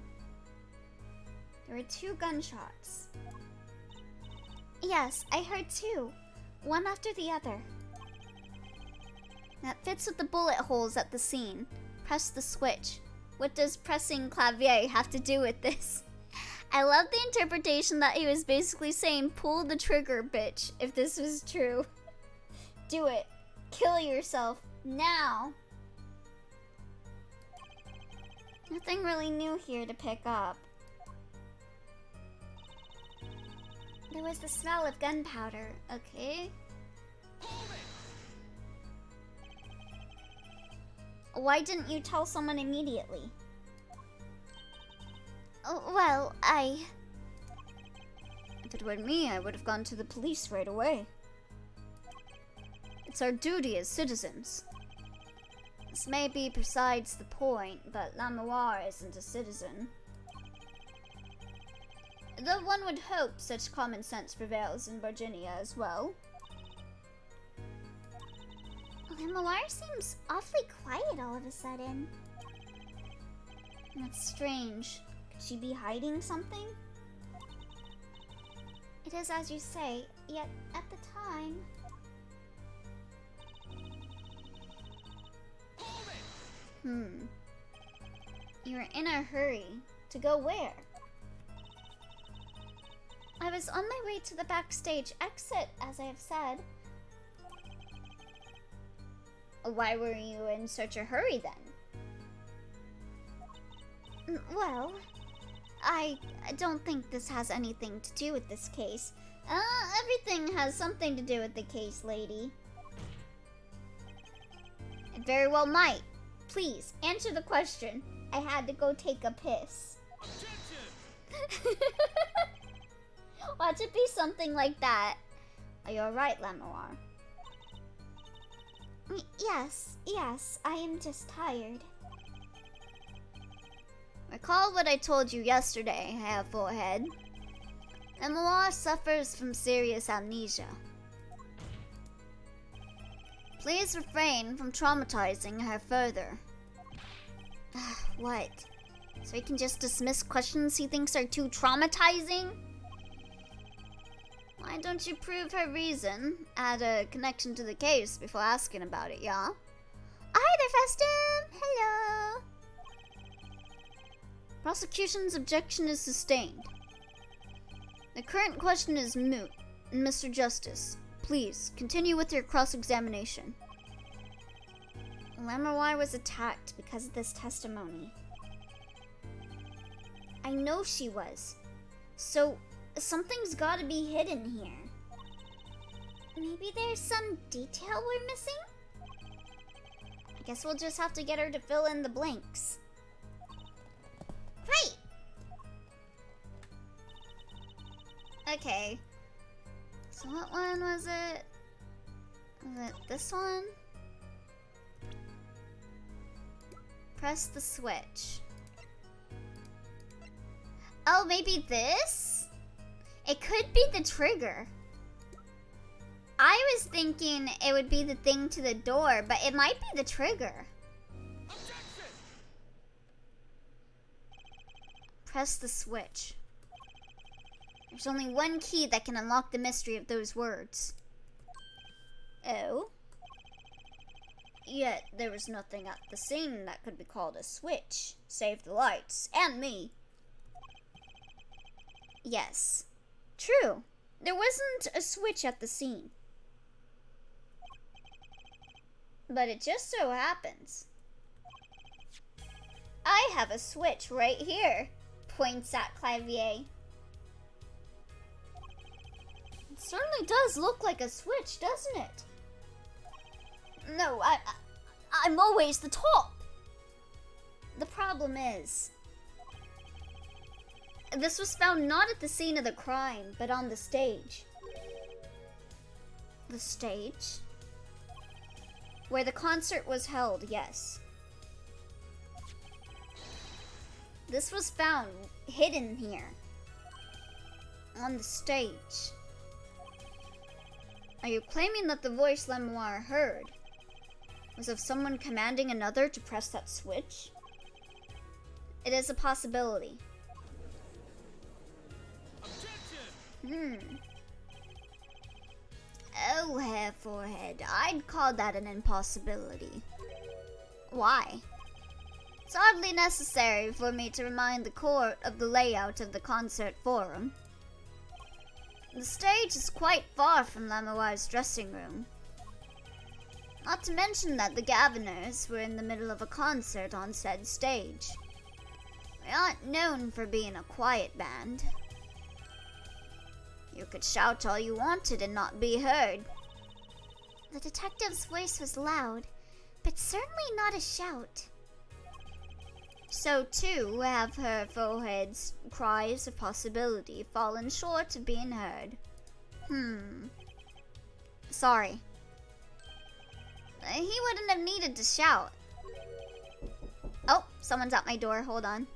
There were 2 gunshots. Yes, I heard 2. One after the other. That fits with the bullet holes at the scene. Press the switch. What does pressing clavier have to do with this? I love the interpretation that he was basically saying, pull the trigger, bitch, if this was true. Do it. Kill yourself. Now. Nothing really new here to pick up. There was the smell of gunpowder. Okay. Why didn't you tell someone immediately? Oh, well, If it were me, I would have gone to the police right away. It's our duty as citizens. This may be besides the point, but Lamoire isn't a citizen. Though one would hope such common sense prevails in Virginia as well. Lamoire seems awfully quiet all of a sudden. That's strange. Could she be hiding something? It is as you say, yet at the time... You're in a hurry. To go where? I was on my way to the backstage exit, as I have said. Why were you in such a hurry then? Well, I don't think this has anything to do with this case. Everything has something to do with the case, lady. It very well might. Please, answer the question. I had to go take a piss. Watch it be something like that. Are you alright, Lamoire? Yes, I am just tired. Recall what I told you yesterday, Forehead. Lamoire suffers from serious amnesia. Please refrain from traumatizing her further. What? So he can just dismiss questions he thinks are too traumatizing? Why don't you prove her reason? Add a connection to the case before asking about it, yeah? Hi there, Festum! Hello! Prosecution's objection is sustained. The current question is moot. Mr. Justice, please, continue with your cross-examination. Lamoire was attacked because of this testimony. I know she was. So, something's gotta be hidden here. Maybe there's some detail we're missing? I guess we'll just have to get her to fill in the blanks. Right! Okay. So what one was it? Was it this one? Press the switch. Oh, maybe this? It could be the trigger. I was thinking it would be the thing to the door, but it might be the trigger. Objection! Press the switch. There's only one key that can unlock the mystery of those words. Oh? Yet there was nothing at the scene that could be called a switch, save the lights, and me. Yes. True. There wasn't a switch at the scene. But it just so happens I have a switch right here, points at Clavier. It certainly does look like a switch, doesn't it? No, I'm always the top. The problem is, this was found not at the scene of the crime, but on the stage. The stage? Where the concert was held, yes. This was found hidden here. On the stage. Are you claiming that the voice Lamoire heard was of someone commanding another to press that switch? It is a possibility. Oh, hair forehead. I'd call that an impossibility. Why? It's hardly necessary for me to remind the court of the layout of the concert forum. The stage is quite far from Lamoire's dressing room. Not to mention that the Gaviners were in the middle of a concert on said stage. We aren't known for being a quiet band. You could shout all you wanted and not be heard. The detective's voice was loud, but certainly not a shout. So too have her forehead's cries of possibility fallen short of being heard. Sorry. He wouldn't have needed to shout. Oh, someone's at my door. Hold on.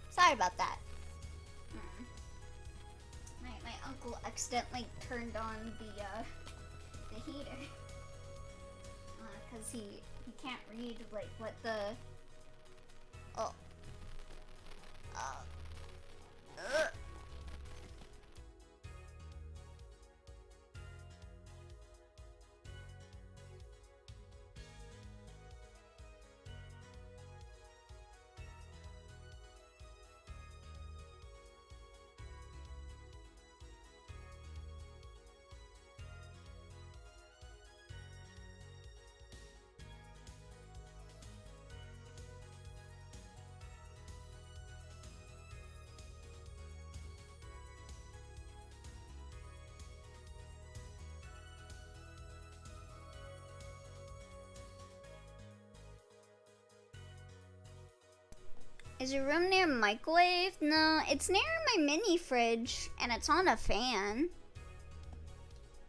Sorry about that. My uncle accidentally turned on the heater. Cause he can't read like what the Is your room near a microwave? No, it's near my mini fridge, and it's on a fan.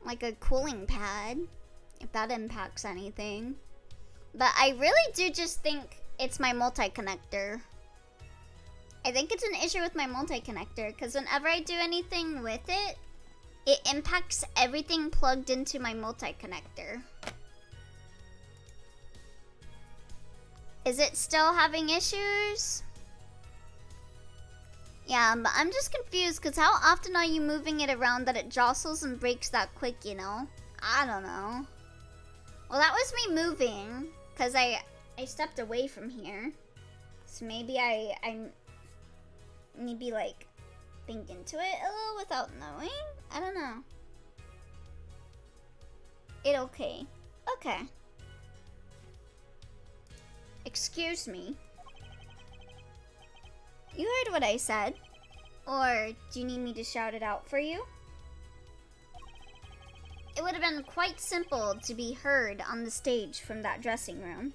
Like a cooling pad, if that impacts anything. But I really do just think it's my multi-connector. I think it's an issue with my multi-connector, because whenever I do anything with it, it impacts everything plugged into my multi-connector. Is it still having issues? Yeah, but I'm just confused because how often are you moving it around that it jostles and breaks that quick, you know? I don't know. Well, that was me moving because I stepped away from here. So maybe I maybe like think into it a little without knowing? I don't know. Okay. Okay. Excuse me. You heard what I said. Or do you need me to shout it out for you? It would have been quite simple to be heard on the stage from that dressing room.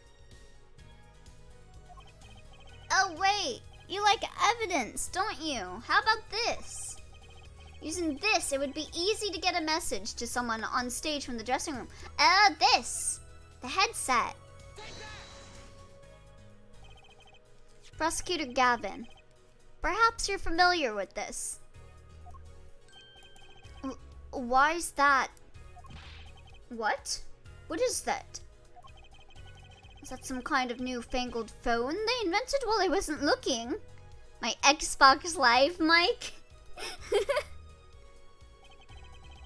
Oh wait, you like evidence, don't you? How about this? Using this, it would be easy to get a message to someone on stage from the dressing room. This! The headset. Prosecutor Gavin. Perhaps you're familiar with this. Why is that? What? What is that? Is that some kind of newfangled phone they invented while I wasn't looking? My Xbox Live mic?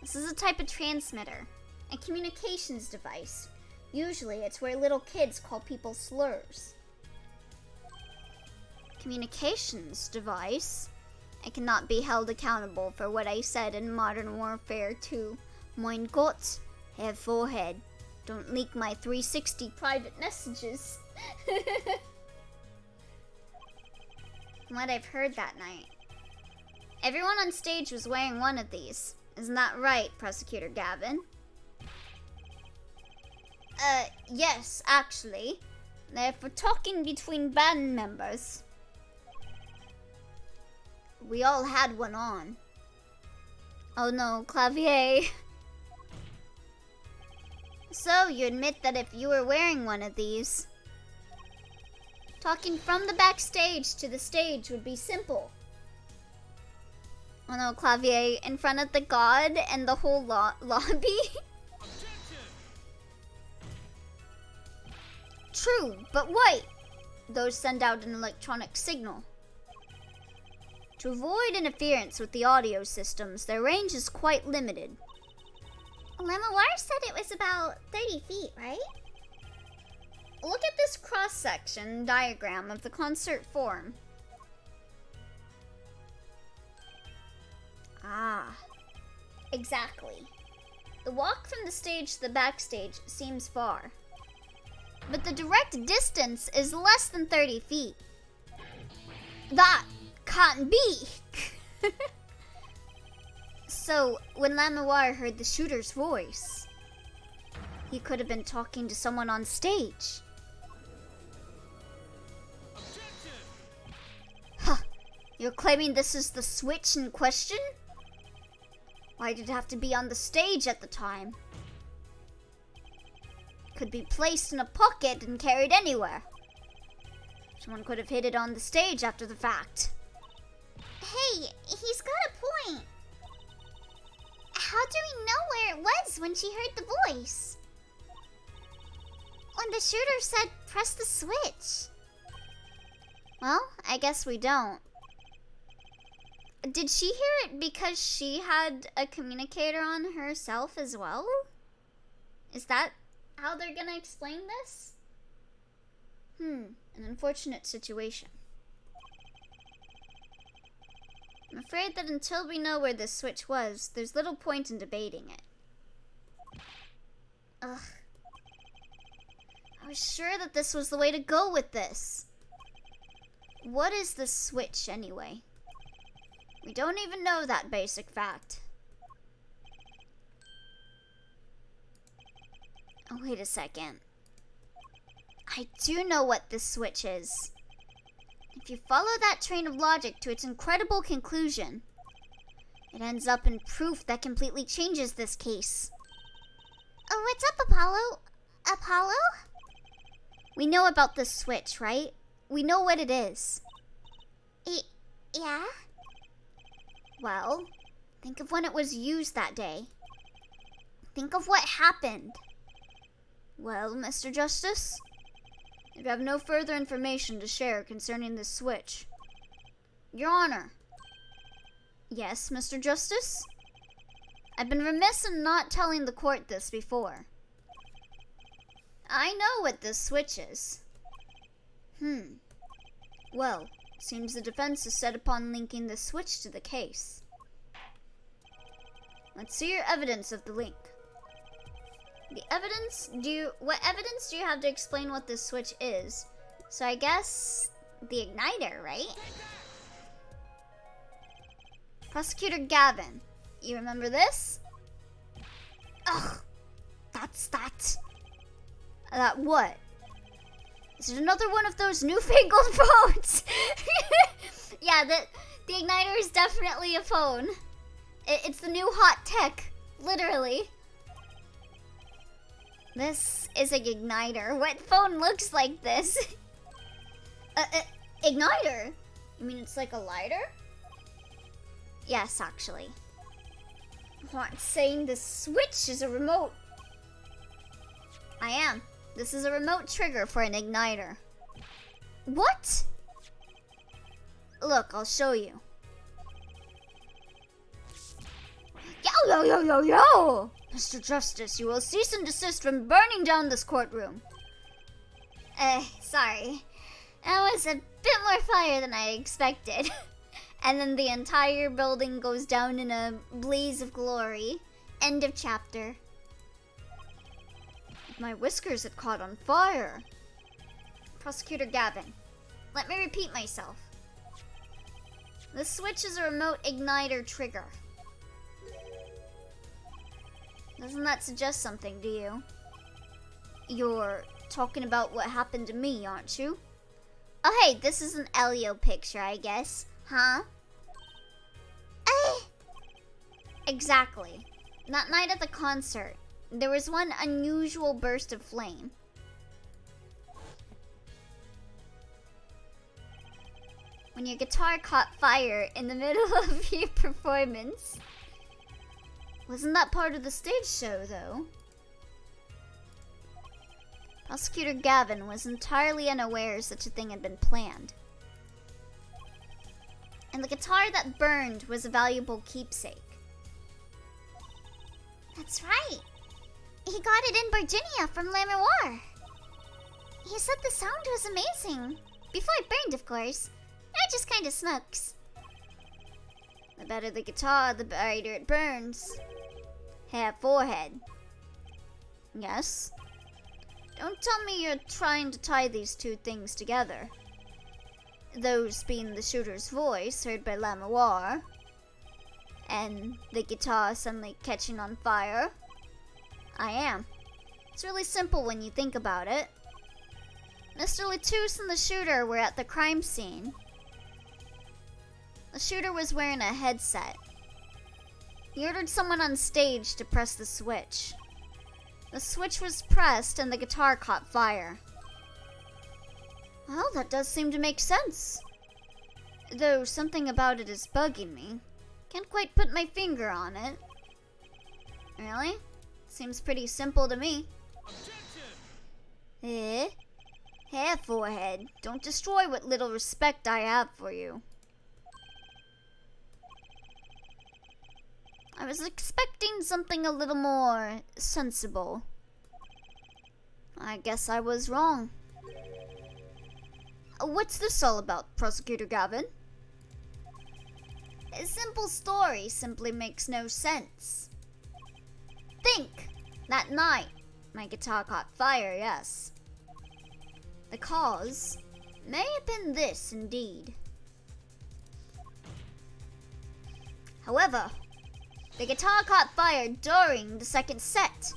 This is a type of transmitter, a communications device. Usually it's where little kids call people slurs. communications device. I cannot be held accountable for what I said in Modern Warfare 2. Mein Gott, have forehead. Don't leak my 360 private messages. From what I've heard that night, everyone on stage was wearing one of these. Isn't that right, Prosecutor Gavin? Yes, actually. They're for talking between band members. We all had one on. Oh no, Clavier. So, you admit that if you were wearing one of these, talking from the backstage to the stage would be simple. Oh no, Clavier, in front of the god and the whole lobby? True, but wait! Those send out an electronic signal. To avoid interference with the audio systems, their range is quite limited. Lemawar said it was about 30 feet, right? Look at this cross-section diagram of the concert form. Ah, exactly. The walk from the stage to the backstage seems far, but the direct distance is less than 30 feet. That can't be! So, when Lamawar heard the shooter's voice, he could have been talking to someone on stage. Huh. You're claiming this is the switch in question? Why did it have to be on the stage at the time? Could be placed in a pocket and carried anywhere. Someone could have hid it on the stage after the fact. Hey, he's got a point. How do we know where it was when she heard the voice? When the shooter said, press the switch. Well, I guess we don't. Did she hear it because she had a communicator on herself as well? Is that how they're gonna explain this? An unfortunate situation. I'm afraid that until we know where this switch was, there's little point in debating it. Ugh. I was sure that this was the way to go with this. What is the switch, anyway? We don't even know that basic fact. Oh, wait a second. I do know what this switch is. If you follow that train of logic to its incredible conclusion, it ends up in proof that completely changes this case. Oh, what's up, Apollo? Apollo? We know about this switch, right? We know what it is. Yeah? Well, think of when it was used that day. Think of what happened. Well, Mr. Justice? You have no further information to share concerning this switch. Your Honor. Yes, Mr. Justice? I've been remiss in not telling the court this before. I know what this switch is. Well, seems the defense is set upon linking this switch to the case. Let's see your evidence of the link. What evidence do you have to explain what this switch is? So I guess the igniter, right? Prosecutor Gavin, you remember this? Ugh, that's that. That what? Is it another one of those newfangled phones? Yeah, the igniter is definitely a phone. It's the new hot tech, literally. This is an igniter. What phone looks like this? Igniter? You mean it's like a lighter? Yes, actually. What, saying the switch is a remote? I am. This is a remote trigger for an igniter. What? Look, I'll show you. Yo! Mr. Justice, you will cease and desist from burning down this courtroom. Sorry. That was a bit more fire than I expected. And then the entire building goes down in a blaze of glory. End of chapter. My whiskers had caught on fire. Prosecutor Gavin, let me repeat myself. The switch is a remote igniter trigger. Doesn't that suggest something to you? You're talking about what happened to me, aren't you? Oh hey, this is an Elio picture, I guess. Huh? Exactly. That night at the concert, there was one unusual burst of flame. When your guitar caught fire in the middle of your performance. Wasn't that part of the stage show, though? Prosecutor Gavin was entirely unaware such a thing had been planned. And the guitar that burned was a valuable keepsake. That's right. He got it in Virginia from Le Miroir. He said the sound was amazing. Before it burned, of course. Now it just kind of smokes. The better the guitar, the brighter it burns. Hair, forehead. Yes? Don't tell me you're trying to tie these two things together. Those being the shooter's voice heard by Le Miroir, and the guitar suddenly catching on fire. I am. It's really simple when you think about it. Mr. Latouche and the shooter were at the crime scene. The shooter was wearing a headset. He ordered someone on stage to press the switch. The switch was pressed and the guitar caught fire. Well, that does seem to make sense. Though something about it is bugging me. Can't quite put my finger on it. Really? Seems pretty simple to me. Eh? Hair, forehead. Don't destroy what little respect I have for you. I was expecting something a little more sensible. I guess I was wrong. What's this all about, Prosecutor Gavin? A simple story simply makes no sense. Think! That night, my guitar caught fire, yes. The cause may have been this, indeed. However, the guitar caught fire during the second set.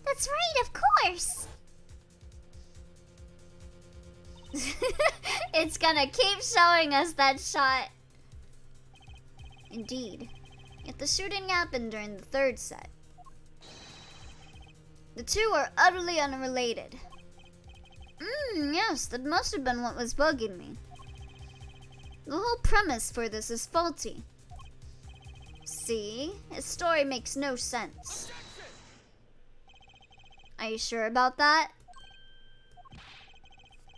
That's right, of course! It's gonna keep showing us that shot. Indeed. Yet the shooting happened during the third set. The two are utterly unrelated. Yes, that must have been what was bugging me. The whole premise for this is faulty. See? His story makes no sense. Are you sure about that?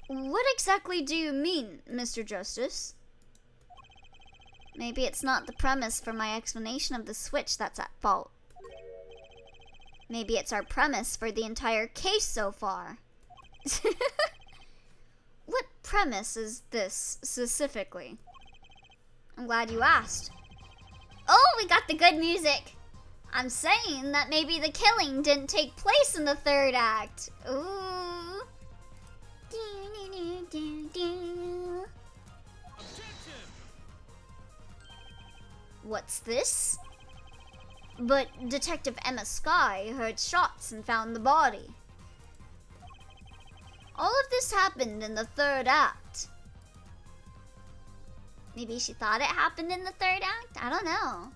What exactly do you mean, Mr. Justice? Maybe it's not the premise for my explanation of the switch that's at fault. Maybe it's our premise for the entire case so far. What premise is this, specifically? I'm glad you asked. Oh, we got the good music! I'm saying that maybe the killing didn't take place in the third act. Ooh. What's this? But Detective Emma Skye heard shots and found the body. All of this happened in the third act. Maybe she thought it happened in the third act? I don't know.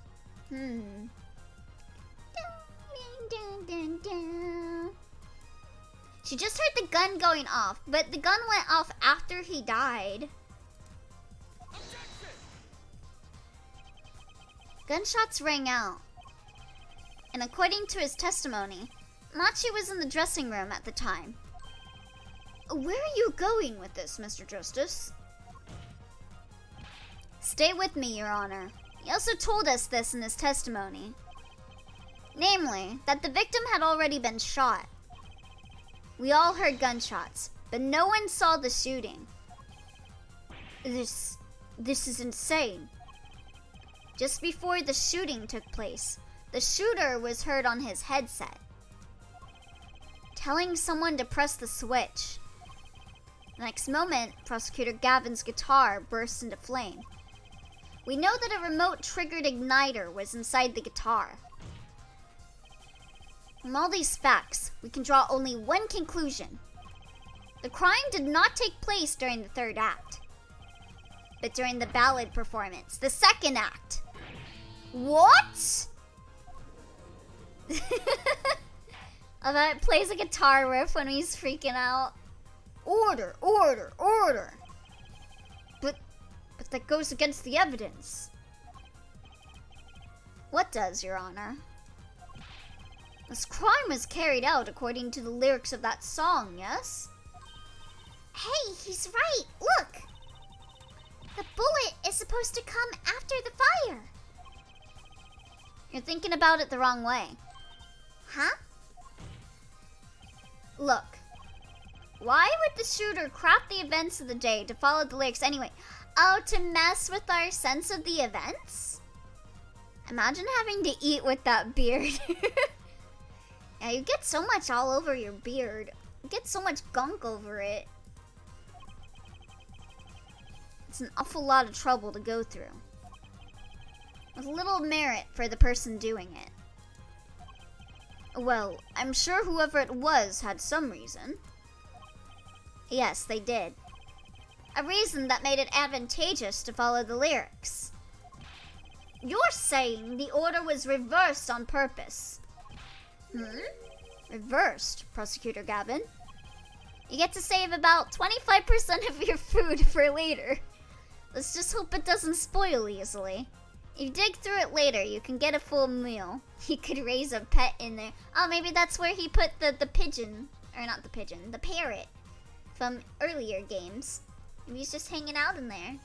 She just heard the gun going off, but the gun went off after he died. Gunshots rang out. And according to his testimony, Machi was in the dressing room at the time. Where are you going with this, Mr. Justice? Stay with me, Your Honor. He also told us this in his testimony. Namely, that the victim had already been shot. We all heard gunshots, but no one saw the shooting. This is insane. Just before the shooting took place, the shooter was heard on his headset, telling someone to press the switch. The next moment, Prosecutor Gavin's guitar burst into flame. We know that a remote-triggered igniter was inside the guitar. From all these facts, we can draw only one conclusion. The crime did not take place during the third act, but during the ballad performance, the second act. What? I bet it plays a guitar riff when he's freaking out. Order, order, order. But that goes against the evidence. What does, Your Honor? This crime was carried out according to the lyrics of that song, yes? Hey, he's right. Look. The bullet is supposed to come after the fire. You're thinking about it the wrong way. Huh? Look. Why would the shooter craft the events of the day to follow the lyrics anyway? Oh, to mess with our sense of the events? Imagine having to eat with that beard. Yeah, you get so much all over your beard. You get so much gunk over it. It's an awful lot of trouble to go through. With little merit for the person doing it. Well, I'm sure whoever it was had some reason. Yes, they did. A reason that made it advantageous to follow the lyrics. You're saying the order was reversed on purpose. Reversed, Prosecutor Gavin. You get to save about 25% of your food for later. Let's just hope it doesn't spoil easily. If you dig through it later, you can get a full meal. You could raise a pet in there. Oh, maybe that's where he put the pigeon. Or not the pigeon, the parrot. From earlier games. Maybe he's just hanging out in there.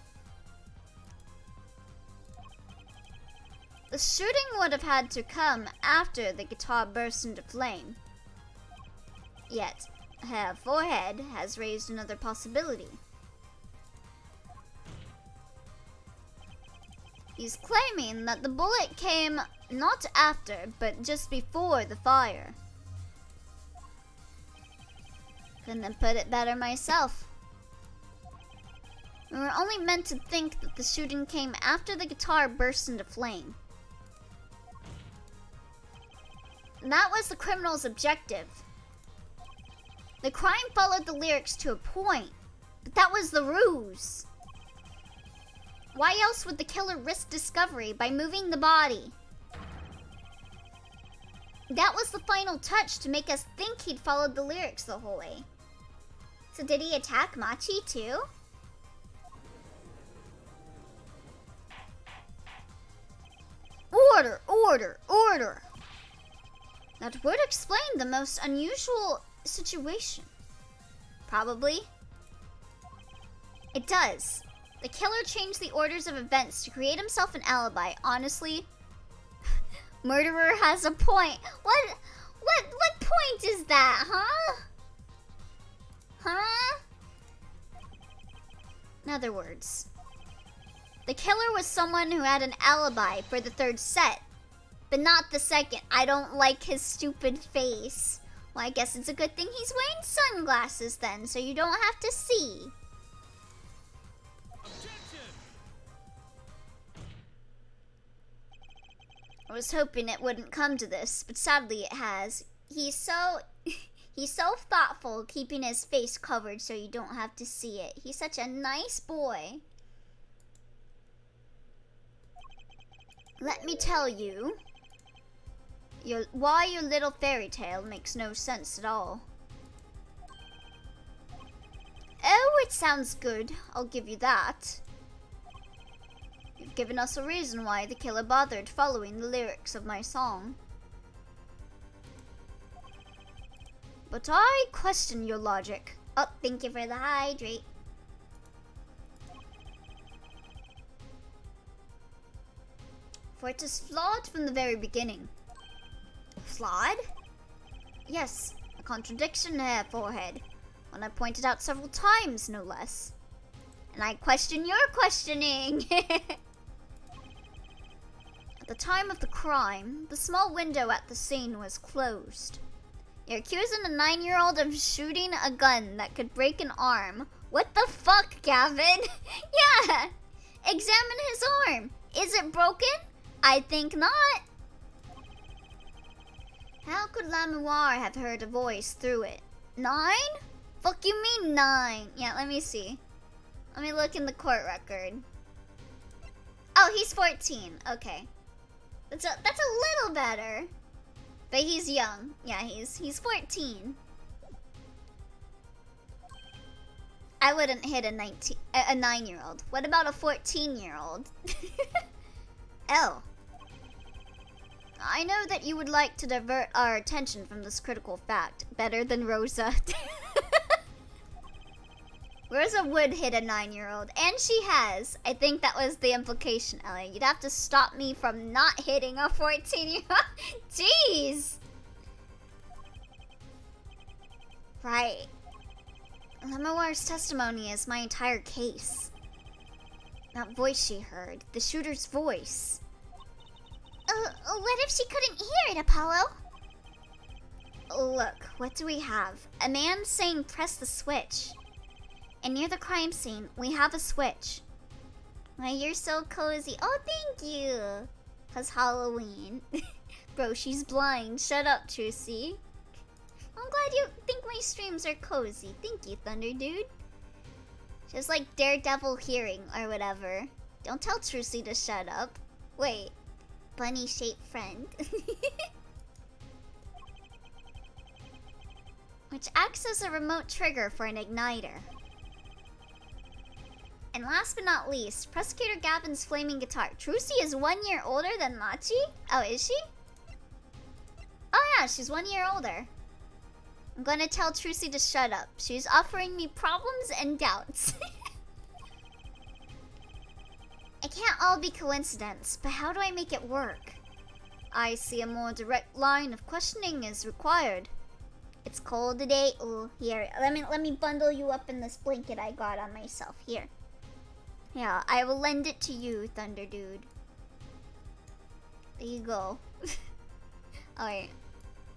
The shooting would have had to come after the guitar burst into flame. Yet, her forehead has raised another possibility. He's claiming that the bullet came not after, but just before the fire. Couldn't have put it better myself. We were only meant to think that the shooting came after the guitar burst into flame. That was the criminal's objective. The crime followed the lyrics to a point, but that was the ruse. Why else would the killer risk discovery by moving the body? That was the final touch to make us think he'd followed the lyrics the whole way. So did he attack Machi too? Order, order, order! That would explain the most unusual situation. Probably. It does. The killer changed the orders of events to create himself an alibi. Honestly, murderer has a point. What point is that, huh? Huh? In other words, the killer was someone who had an alibi for the third set, but not the second. I don't like his stupid face. Well, I guess it's a good thing he's wearing sunglasses then, so you don't have to see. I was hoping it wouldn't come to this, but sadly it has. He's so thoughtful, keeping his face covered so you don't have to see it. He's such a nice boy. Let me tell you, why your little fairy tale makes no sense at all. Oh, it sounds good. I'll give you that. You've given us a reason why the killer bothered following the lyrics of my song. But I question your logic. Oh, thank you for the hydrate. For it is flawed from the very beginning. Flawed? Yes, a contradiction there, forehead. When I pointed out several times, no less. And I question your questioning. At the time of the crime, the small window at the scene was closed. You're accusing a 9-year-old of shooting a gun that could break an arm. What the fuck, Gavin? Yeah! Examine his arm. Is it broken? I think not. How could Lamoire have heard a voice through it? 9? Fuck you mean 9? Yeah, let me see. Let me look in the court record. Oh, he's 14. Okay. That's a little better. But he's young. Yeah, he's 14. I wouldn't hit a 9-year-old. What about a 14-year-old? L. I know that you would like to divert our attention from this critical fact better than Rosa. Rosa would hit a 9-year-old, and she has. I think that was the implication, Ellie. You'd have to stop me from not hitting a 14-year-old. Jeez. Right. Lamoire's testimony is my entire case. That voice she heard, the shooter's voice. What if she couldn't hear it, Apollo? Look, what do we have? A man saying press the switch. And near the crime scene, we have a switch. Why, you're so cozy. Oh, thank you. 'Cause Halloween. Bro, she's blind. Shut up, Trucy. I'm glad you think my streams are cozy. Thank you, Thunder Dude. Just like Daredevil hearing or whatever. Don't tell Trucy to shut up. Wait. Bunny-shaped friend. Which acts as a remote trigger for an igniter. And last but not least, Prosecutor Gavin's flaming guitar. Trucy is 1 year older than Machi? Oh, is she? Oh yeah, she's 1 year older. I'm gonna tell Trucy to shut up. She's offering me problems and doubts. It can't all be coincidence, but how do I make it work? I see a more direct line of questioning is required. It's cold today. Oh, here. Let me bundle you up in this blanket I got on myself. Here. Yeah, I will lend it to you, Thunder Dude. There you go. Alright.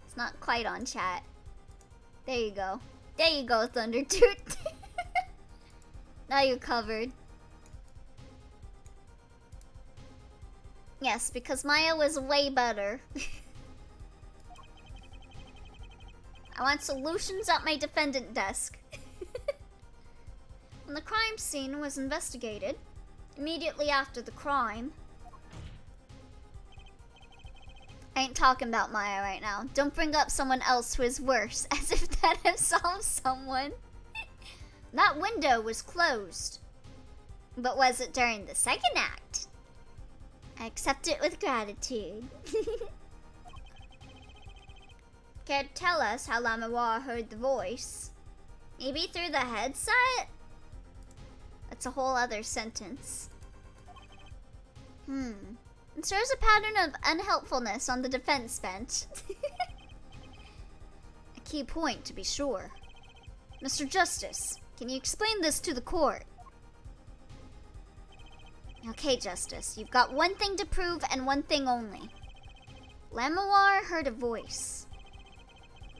It's not quite on chat. There you go. There you go, Thunder Dude. Now you're covered. Yes, because Maya was way better. I want solutions at my defendant desk. When the crime scene was investigated, immediately after the crime... I ain't talking about Maya right now. Don't bring up someone else who is worse, as if that absolves someone. That window was closed. But was it during the second act? I accept it with gratitude. Care to tell us how Lamoire heard the voice? Maybe through the headset? That's a whole other sentence. It shows a pattern of unhelpfulness on the defense bench. A key point, to be sure. Mr. Justice, can you explain this to the court? Okay, Justice, you've got one thing to prove and one thing only. Lamoire heard a voice.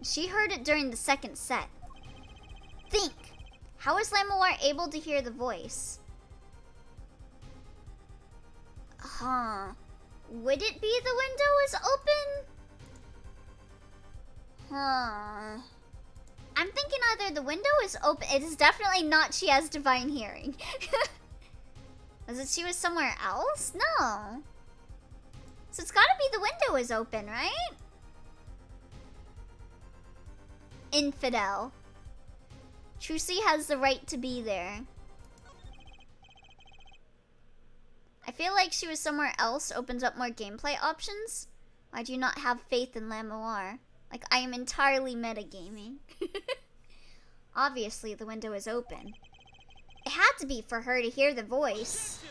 She heard it during the second set. Think! How is Lamoire able to hear the voice? Would it be the window is open? I'm thinking either the window is open. It is definitely not she has divine hearing. Was it she was somewhere else? No. So it's gotta be the window is open, right? Infidel. Trucy has the right to be there. I feel like she was somewhere else opens up more gameplay options. Why do you not have faith in Lamoire? Like, I am entirely metagaming. Obviously, the window is open. It had to be for her to hear the voice.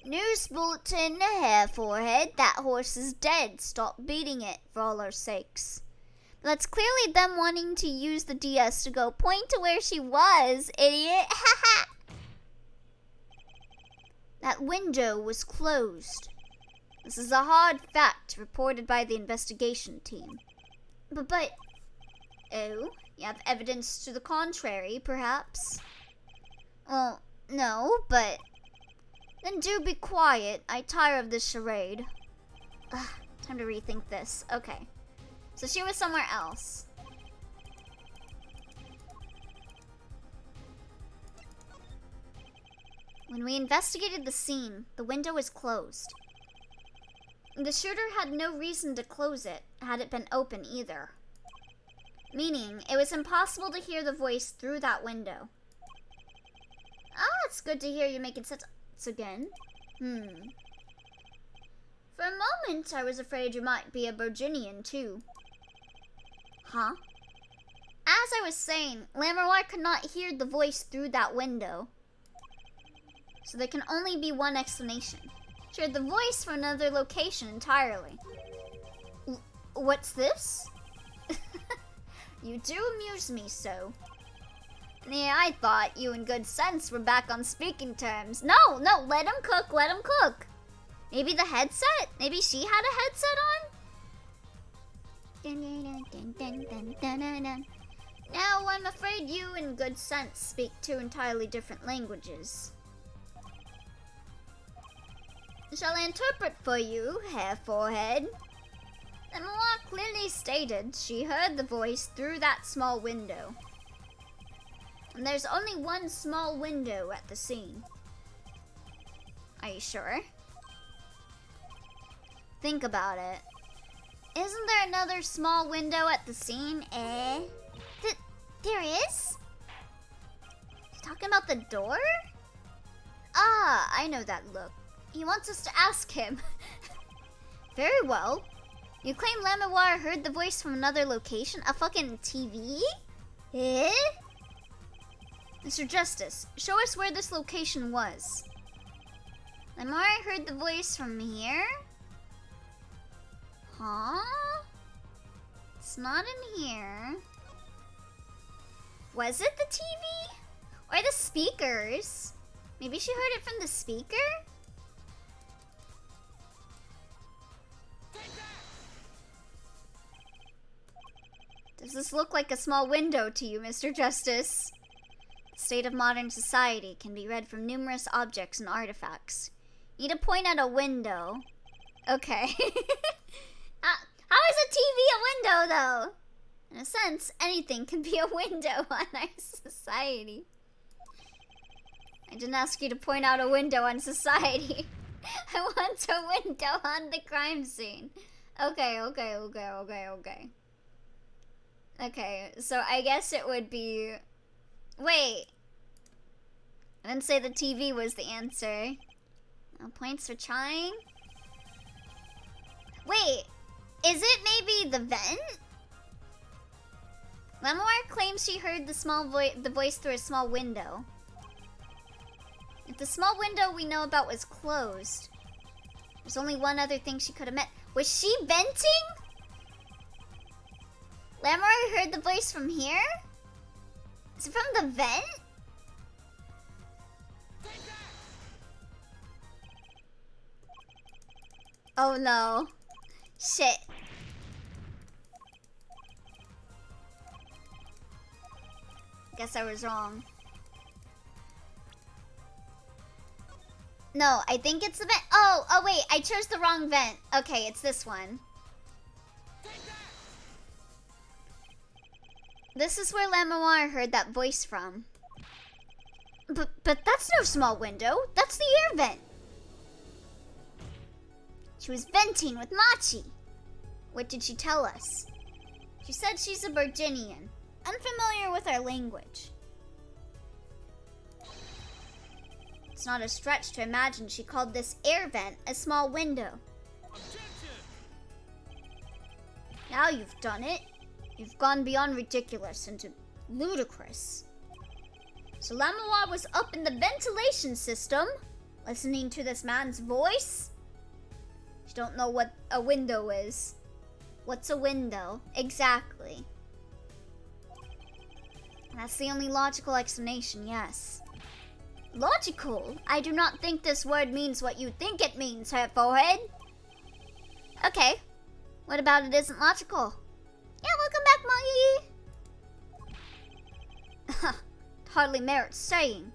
News bulletin, hair forehead. That horse is dead. Stop beating it, for all our sakes. That's clearly them wanting to use the DS to go point to where she was, idiot. Haha. That window was closed. This is a hard fact reported by the investigation team. But, oh, you have evidence to the contrary, perhaps? Well, no, but then do be quiet. I tire of this charade. Ugh, time to rethink this. Okay. So she was somewhere else. When we investigated the scene, the window was closed. The shooter had no reason to close it, had it been open either. Meaning, it was impossible to hear the voice through that window. Ah, it's good to hear you making sense again. For a moment, I was afraid you might be a Virginian, too. Huh? As I was saying, Lamoire could not hear the voice through that window. So there can only be one explanation. She heard the voice from another location entirely. What's this? You do amuse me so. Yeah, I thought you in good sense were back on speaking terms. No, let him cook, let him cook. Maybe the headset? Maybe she had a headset on? Now, I'm afraid you in good sense speak two entirely different languages. Shall I interpret for you, Hair Forehead? Lamoire clearly stated she heard the voice through that small window. And there's only one small window at the scene. Are you sure? Think about it. Isn't there another small window at the scene, eh? There is? He's talking about the door? Ah, I know that look. He wants us to ask him. Very well. You claim Lamoire heard the voice from another location? A fucking TV? Eh? Mr. Justice, show us where this location was. Lamoire heard the voice from here? Huh? It's not in here. Was it the TV? Or the speakers? Maybe she heard it from the speaker? Does this look like a small window to you, Mr. Justice? The state of modern society can be read from numerous objects and artifacts. You need to point at a window. Okay. How is a TV a window, though? In a sense, anything can be a window on our society. I didn't ask you to point out a window on society. I want a window on the crime scene. Okay. Okay, so I guess it would be... Wait. I didn't say the TV was the answer. No points for trying. Wait. Is it maybe the vent? Lamoire claims she heard the voice through a small window. If the small window we know about was closed, there's only one other thing she could have meant. Was she venting? Lamoire heard the voice from here? Is it from the vent? Oh no. Shit. Guess I was wrong. No, I think it's the vent. Oh wait, I chose the wrong vent. Okay, it's this one. This is where Lamoire heard that voice from. But that's no small window. That's the air vent. She was venting with Machi. What did she tell us? She said she's a Virginian, unfamiliar with our language. It's not a stretch to imagine she called this air vent a small window. Objection! Now you've done it. You've gone beyond ridiculous into ludicrous. So Lamoire was up in the ventilation system, listening to this man's voice? You don't know what a window is. What's a window? Exactly. That's the only logical explanation, yes. Logical? I do not think this word means what you think it means, Her Forehead. Okay. What about it isn't logical? Yeah, welcome back, Maggie. Hardly merits saying.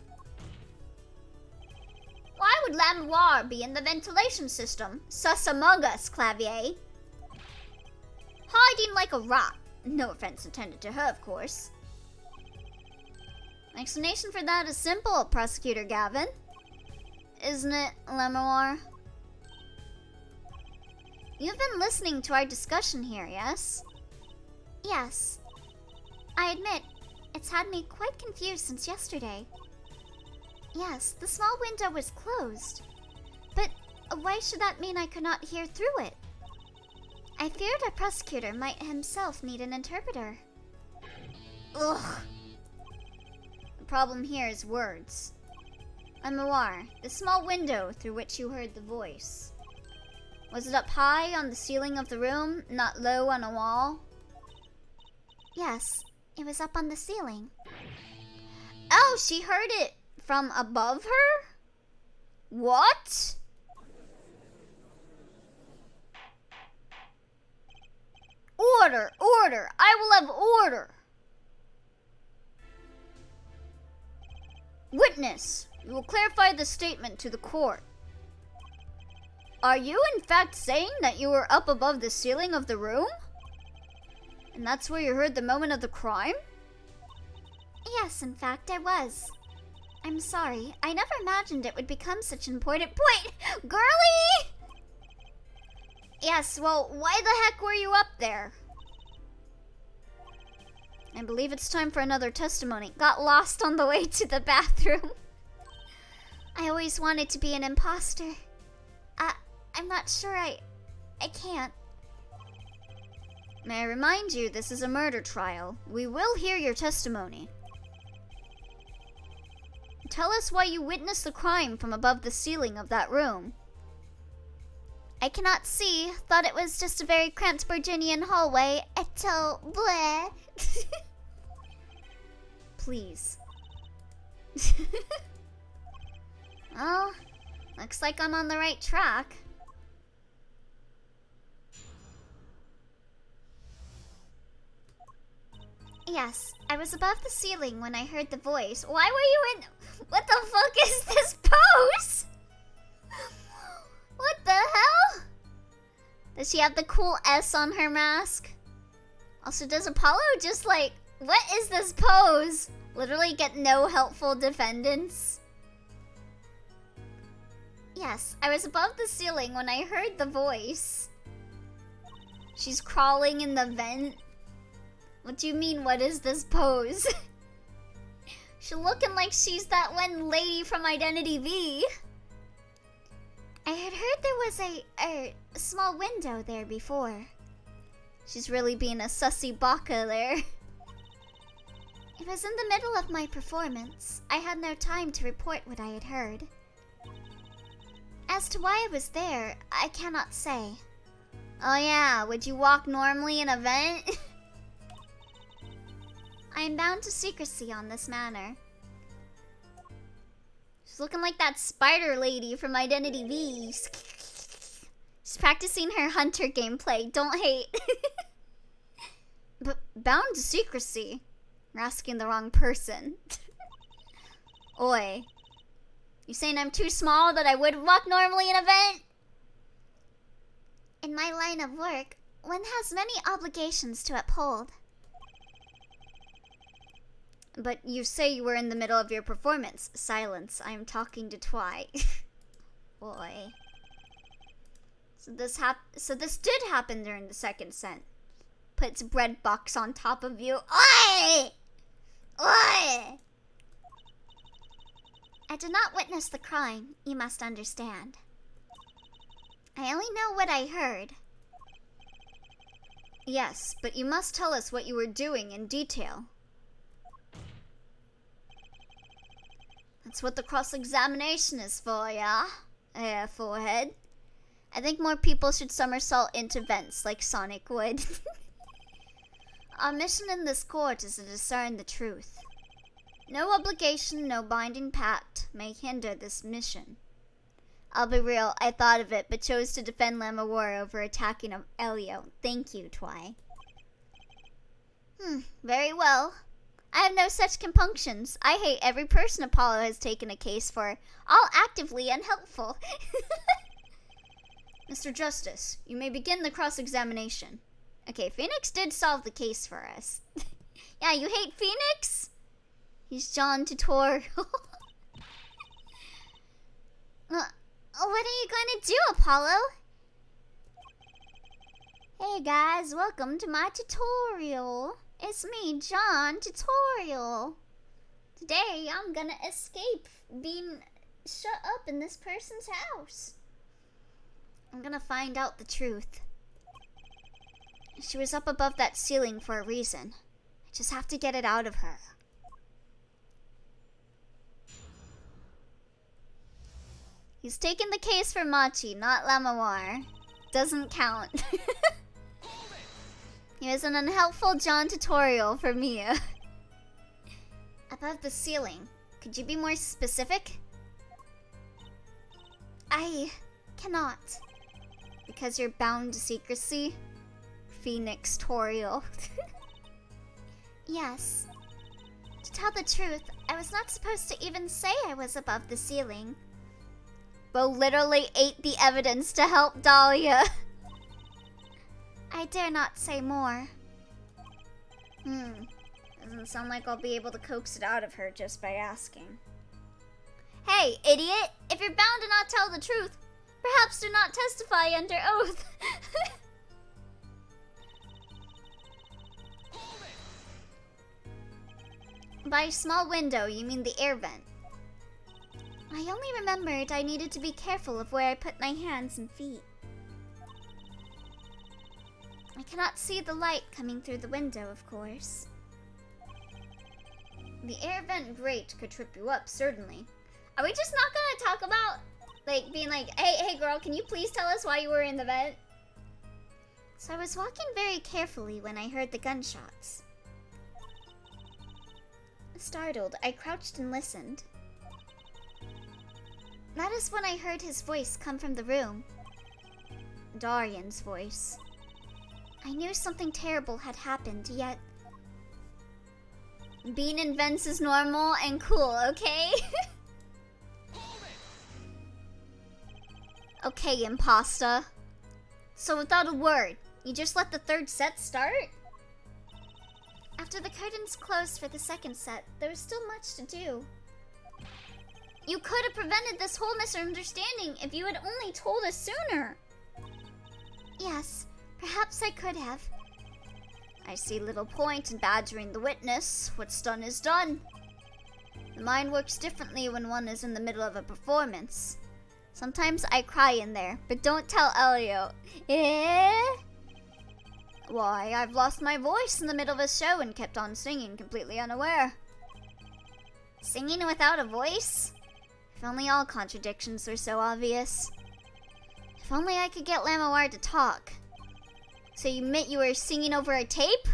Why would Lamoire be in the ventilation system? Sus among us, Clavier. Hiding like a rat. No offense intended to her, of course. My explanation for that is simple, Prosecutor Gavin. Isn't it, Lamoire? You've been listening to our discussion here, yes? Yes. I admit, it's had me quite confused since yesterday. Yes, the small window was closed. But why should that mean I could not hear through it? I feared our prosecutor might himself need an interpreter. Ugh. The problem here is words. Lamoire, the small window through which you heard the voice. Was it up high on the ceiling of the room, not low on a wall? Yes, it was up on the ceiling. Oh, she heard it from above her? What? Order! Order! I will have order! Witness, you will clarify the statement to the court. Are you in fact saying that you were up above the ceiling of the room? And that's where you heard the moment of the crime? Yes, in fact, I was. I'm sorry. I never imagined it would become such an important point. Girly! Yes, well, why the heck were you up there? I believe it's time for another testimony. Got lost on the way to the bathroom. I always wanted to be an imposter. I'm not sure I can't. May I remind you, this is a murder trial. We will hear your testimony. Tell us why you witnessed the crime from above the ceiling of that room. I cannot see. Thought it was just a very cramped Virginian hallway. Eto bleh. Please. Well, looks like I'm on the right track. Yes, I was above the ceiling when I heard the voice. Why were you in... What the fuck is this pose? What the hell? Does she have the cool S on her mask? Also, does Apollo just like... What is this pose? Literally get no helpful defendants? Yes, I was above the ceiling when I heard the voice. She's crawling in the vent. What do you mean, what is this pose? She's looking like she's that one lady from Identity V. I had heard there was a small window there before. She's really being a sussy baka there. It was in the middle of my performance. I had no time to report what I had heard. As to why I was there, I cannot say. Oh yeah, would you walk normally in a vent? I am bound to secrecy on this matter. She's looking like that spider lady from Identity V. She's practicing her hunter gameplay. Don't hate. But bound to secrecy? You're asking the wrong person. Oi. You saying I'm too small that I would walk normally in a vent? In my line of work, one has many obligations to uphold. But you say you were in the middle of your performance. Silence. I am talking to Twy. Boy. So this did happen during the second scent. Puts bread box on top of you. Oi! Oi! I did not witness the crime, you must understand. I only know what I heard. Yes, but you must tell us what you were doing in detail. That's what the cross-examination is for, yeah? Forehead. I think more people should somersault into vents like Sonic would. Our mission in this court is to discern the truth. No obligation, no binding pact may hinder this mission. I'll be real, I thought of it, but chose to defend Lamawar over attacking Elio. Thank you, Twy. Very well. I have no such compunctions. I hate every person Apollo has taken a case for. All actively unhelpful. Mr. Justice, you may begin the cross-examination. Okay, Phoenix did solve the case for us. Yeah, you hate Phoenix? He's John Tutorial. What are you going to do, Apollo? Hey guys, welcome to my tutorial. It's me, John Tutorial. Today, I'm gonna escape being shut up in this person's house. I'm gonna find out the truth. She was up above that ceiling for a reason. I just have to get it out of her. He's taking the case for Machi, not Lamawar. Doesn't count. He was an unhelpful John Tutorial for Mia. Above the ceiling. Could you be more specific? I cannot. Because you're bound to secrecy? Phoenix Torial. Yes. To tell the truth, I was not supposed to even say I was above the ceiling. Bo literally ate the evidence to help Dahlia. I dare not say more. Doesn't sound like I'll be able to coax it out of her just by asking. Hey, idiot! If you're bound to not tell the truth, perhaps do not testify under oath. By small window, you mean the air vent. I only remembered I needed to be careful of where I put my hands and feet. I cannot see the light coming through the window, of course. The air vent grate could trip you up, certainly. Are we just not gonna talk about, like, being like, hey girl, can you please tell us why you were in the vent? So I was walking very carefully when I heard the gunshots. Startled, I crouched and listened. That is when I heard his voice come from the room. Darian's voice. I knew something terrible had happened, yet... Being in vents is normal and cool, okay? Okay, Impasta. So without a word, you just let the third set start? After the curtains closed for the second set, there was still much to do. You could have prevented this whole misunderstanding if you had only told us sooner. Yes, perhaps I could have. I see little point in badgering the witness. What's done is done. The mind works differently when one is in the middle of a performance. Sometimes I cry in there, but don't tell Elio. Why, I've lost my voice in the middle of a show and kept on singing, completely unaware. Singing without a voice? If only all contradictions were so obvious. If only I could get Lamawar to talk. So you admit you were singing over a tape?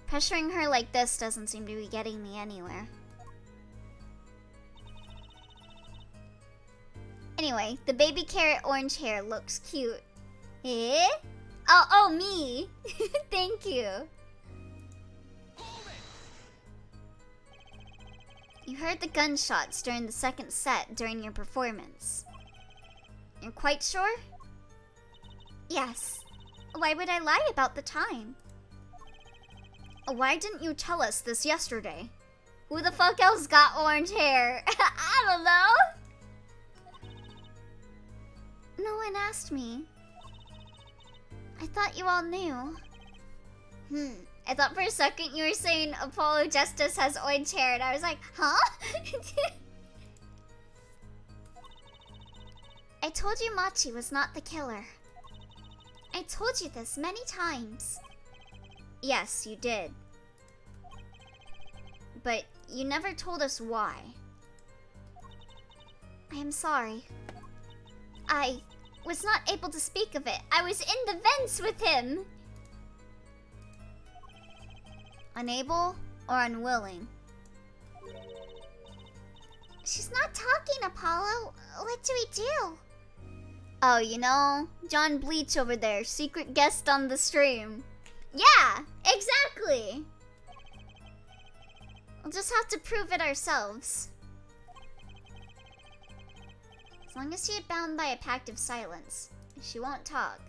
Pressuring her like this doesn't seem to be getting me anywhere. Anyway, the baby carrot orange hair looks cute. Eh? Oh, me! Thank you. You heard the gunshots during the second set during your performance. You're quite sure? Yes. Why would I lie about the time? Why didn't you tell us this yesterday? Who the fuck else got orange hair? I don't know. No one asked me. I thought you all knew. I thought for a second you were saying Apollo Justice has orange hair, and I was like, huh? I told you Machi was not the killer. I told you this many times. Yes, you did. But you never told us why. I am sorry. I was not able to speak of it. I was in the vents with him. Unable or unwilling? She's not talking, Apollo. What do we do? Oh, you know, John Bleach over there, secret guest on the stream. Yeah, exactly. We'll just have to prove it ourselves. As long as she is bound by a pact of silence, she won't talk.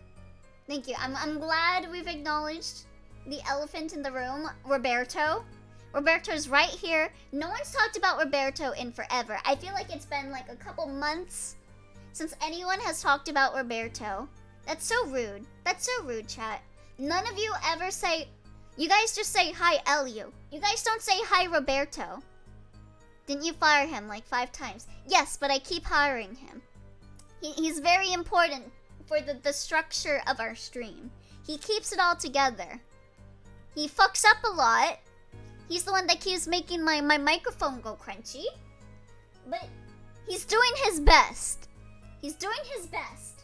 Thank you. I'm glad we've acknowledged the elephant in the room, Roberto. Roberto's right here. No one's talked about Roberto in forever. I feel like it's been like a couple months since anyone has talked about Roberto. That's so rude. That's so rude, chat. None of you ever say... You guys just say, hi, Elio. You guys don't say, hi, Roberto. Didn't you fire him like 5 times? Yes, but I keep hiring him. He's very important for the structure of our stream. He keeps it all together. He fucks up a lot. He's the one that keeps making my microphone go crunchy. But he's doing his best. He's doing his best.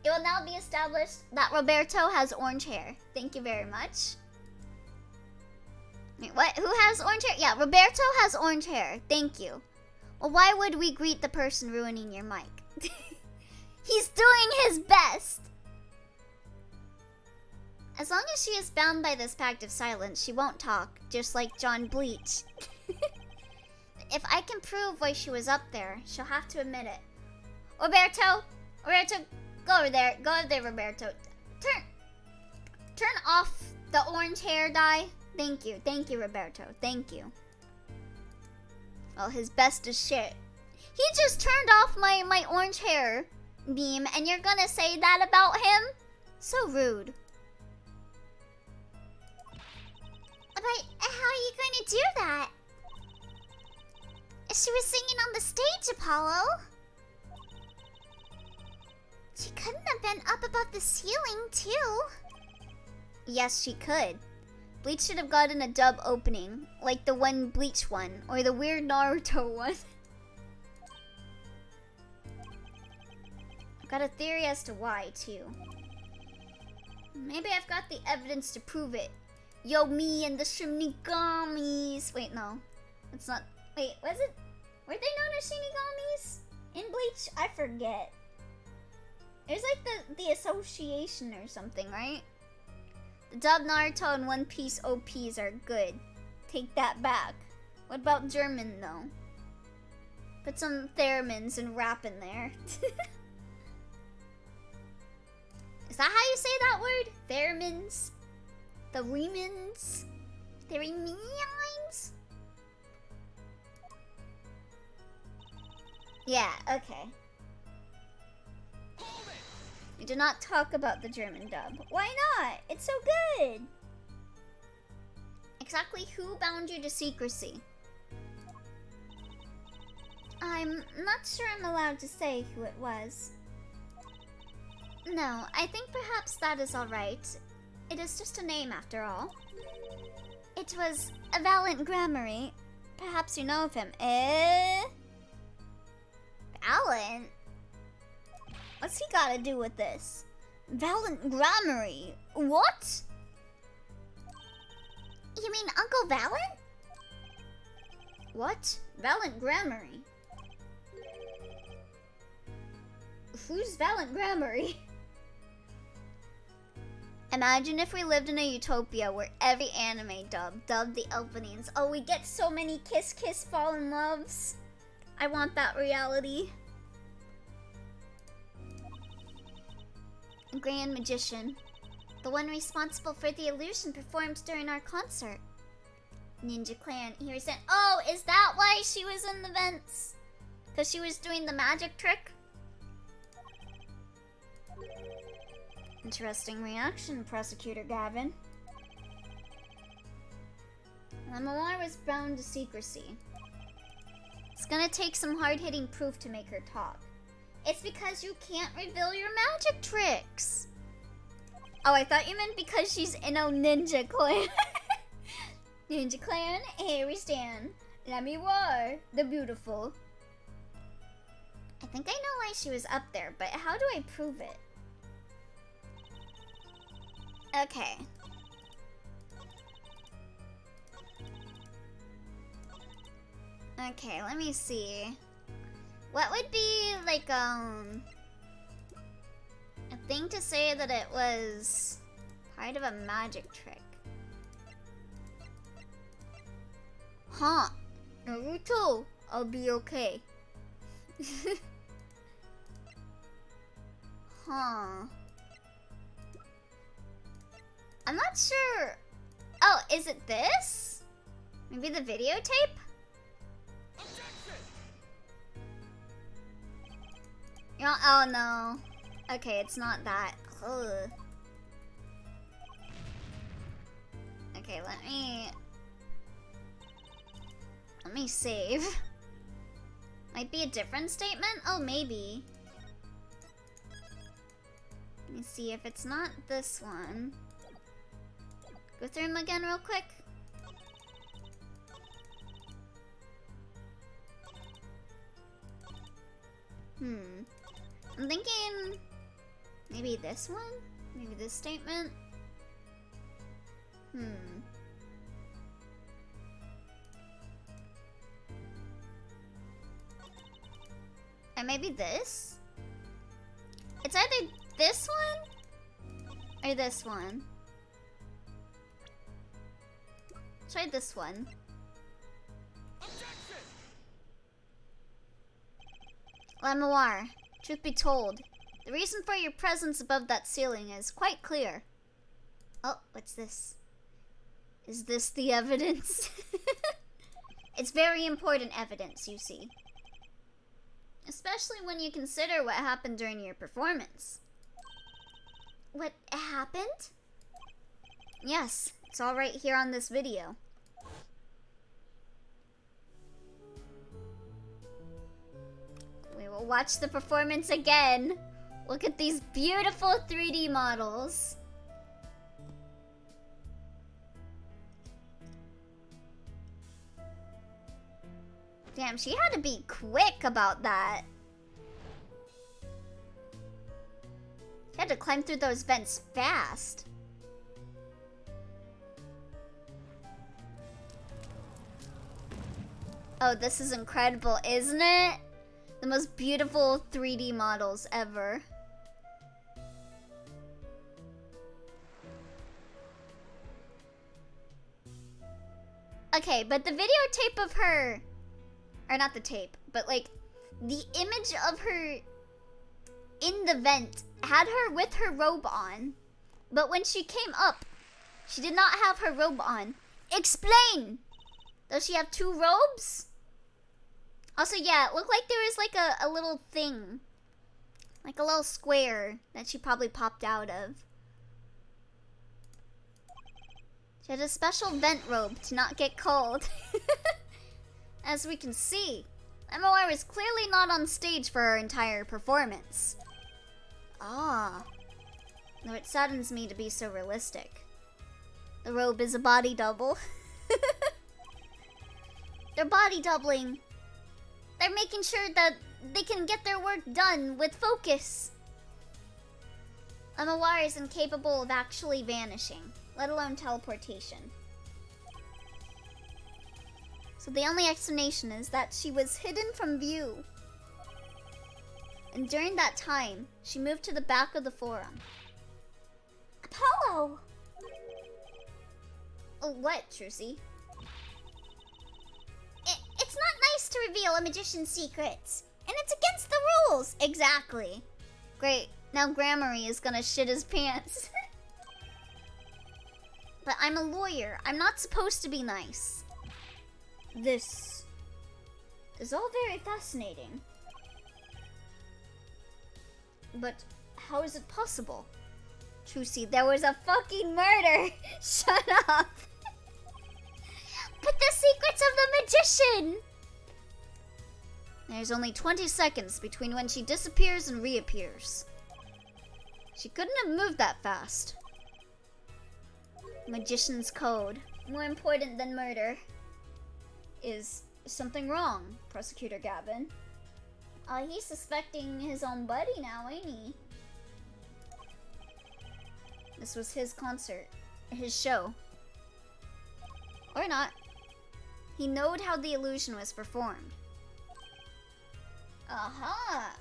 It will now be established that Roberto has orange hair. Thank you very much. Wait, what? Who has orange hair? Yeah, Roberto has orange hair. Thank you. Well, why would we greet the person ruining your mic? He's doing his best. As long as she is bound by this pact of silence, she won't talk, just like John Bleach. If I can prove why she was up there, she'll have to admit it. Roberto! Roberto, go over there. Go over there, Roberto. Turn off the orange hair dye. Thank you. Thank you, Roberto. Thank you. Well, his best is shit. He just turned off my orange hair beam, and you're gonna say that about him? So rude. But how are you going to do that? She was singing on the stage, Apollo. She couldn't have been up above the ceiling, too. Yes, she could. Bleach should have gotten a dub opening, like the one Bleach one, or the weird Naruto one. I've got a theory as to why, too. Maybe I've got the evidence to prove it. Yo, me and the Shinigamis. Wait, no. It's not. Wait, was it? Were they known as Shinigamis in Bleach? I forget. There's like the association or something, right? The dub Naruto and One Piece OPs are good. Take that back. What about German, though? Put some theremins and rap in there. Is that how you say that word? Theremins? Theremins? Theremins? Yeah, okay. We do not talk about the German dub. Why not? It's so good! Exactly who bound you to secrecy? I'm not sure I'm allowed to say who it was. No, I think perhaps that is alright. It is just a name after all. It was a Valiant Grammary. Perhaps you know of him. Valiant? What's he gotta do with this? Valiant Grammary? What? You mean Uncle Valiant? What? Valiant Grammary? Who's Valiant Grammary? Imagine if we lived in a utopia where every anime dubbed the openings. Oh, we get so many kiss kiss fall in loves. I want that reality. Grand Magician. The one responsible for the illusion performed during our concert. Ninja Clan. Here is oh, is that why she was in the vents? Because she was doing the magic trick? Interesting reaction, Prosecutor Gavin. Lamar was bound to secrecy. It's gonna take some hard-hitting proof to make her talk. It's because you can't reveal your magic tricks. Oh, I thought you meant because she's in a Ninja Clan. Ninja Clan, here we stand. Let me war, the beautiful. I think I know why she was up there, but how do I prove it? Okay. Okay, let me see. What would be like a thing to say that it was part of a magic trick? Huh. Naruto, I'll be okay. Huh. I'm not sure. Oh, is it this? Maybe the videotape? Oh no. Okay, it's not that. Ugh. Okay, let me save. Might be a different statement? Oh, maybe. Let me see if it's not this one. Go through them again real quick. I'm thinking maybe this one? Maybe this statement? Or maybe this? It's either this one or this one. Try this one. Lamoir, truth be told, the reason for your presence above that ceiling is quite clear. Oh, what's this? Is this the evidence? It's very important evidence, you see. Especially when you consider what happened during your performance. What happened? Yes, it's all right here on this video. We will watch the performance again. Look at these beautiful 3D models. Damn, she had to be quick about that. She had to climb through those vents fast. Oh, this is incredible, isn't it? The most beautiful 3D models ever. Okay, but the videotape of her, or not the tape, but like the image of her in the vent had her with her robe on, but when she came up, she did not have her robe on. Explain! Does she have two robes? Also, yeah, it looked like there was like a little thing, like a little square that she probably popped out of. She had a special vent robe to not get cold. As we can see, MOI was clearly not on stage for her entire performance. Ah, though it saddens me to be so realistic. The robe is a body double. They're body doubling. They're making sure that they can get their work done with focus. MOI is incapable of actually vanishing, let alone teleportation. So the only explanation is that she was hidden from view. And during that time, she moved to the back of the forum. Apollo! Oh, what, Trucy? It's not nice to reveal a magician's secrets. And it's against the rules. Exactly. Great. Now Gramarye is gonna shit his pants. But I'm a lawyer. I'm not supposed to be nice. This is all very fascinating. But how is it possible? Trucy, there was a fucking murder. Shut up. But the secrets of the magician. There's only 20 seconds between when she disappears and reappears. She couldn't have moved that fast. Magician's code. More important than murder. Is something wrong, Prosecutor Gavin? He's suspecting his own buddy now, ain't he? This was his concert. His show. Or not. He knowed how the illusion was performed. Aha!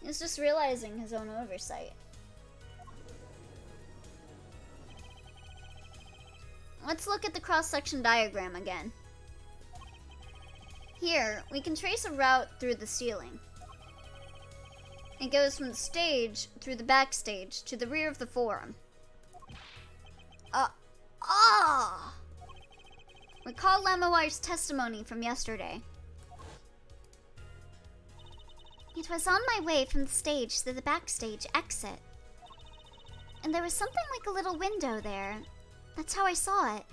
He was just realizing his own oversight. Let's look at the cross-section diagram again. Here, we can trace a route through the ceiling. It goes from the stage through the backstage to the rear of the forum. Recall Lamoire's testimony from yesterday. It was on my way from the stage to the backstage exit. And there was something like a little window there. That's how I saw it.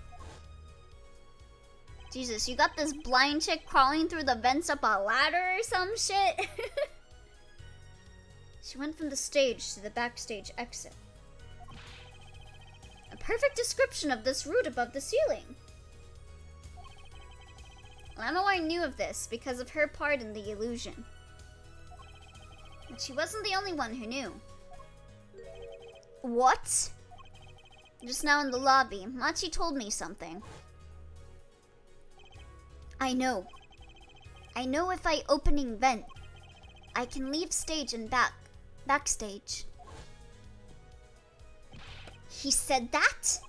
Jesus, you got this blind chick crawling through the vents up a ladder or some shit? She went from the stage to the backstage exit. A perfect description of this route above the ceiling. Lamoire knew of this because of her part in the illusion. But she wasn't the only one who knew. What? Just now in the lobby, Machi told me something. I know. I know if I opening vent, I can leave stage and backstage. He said that?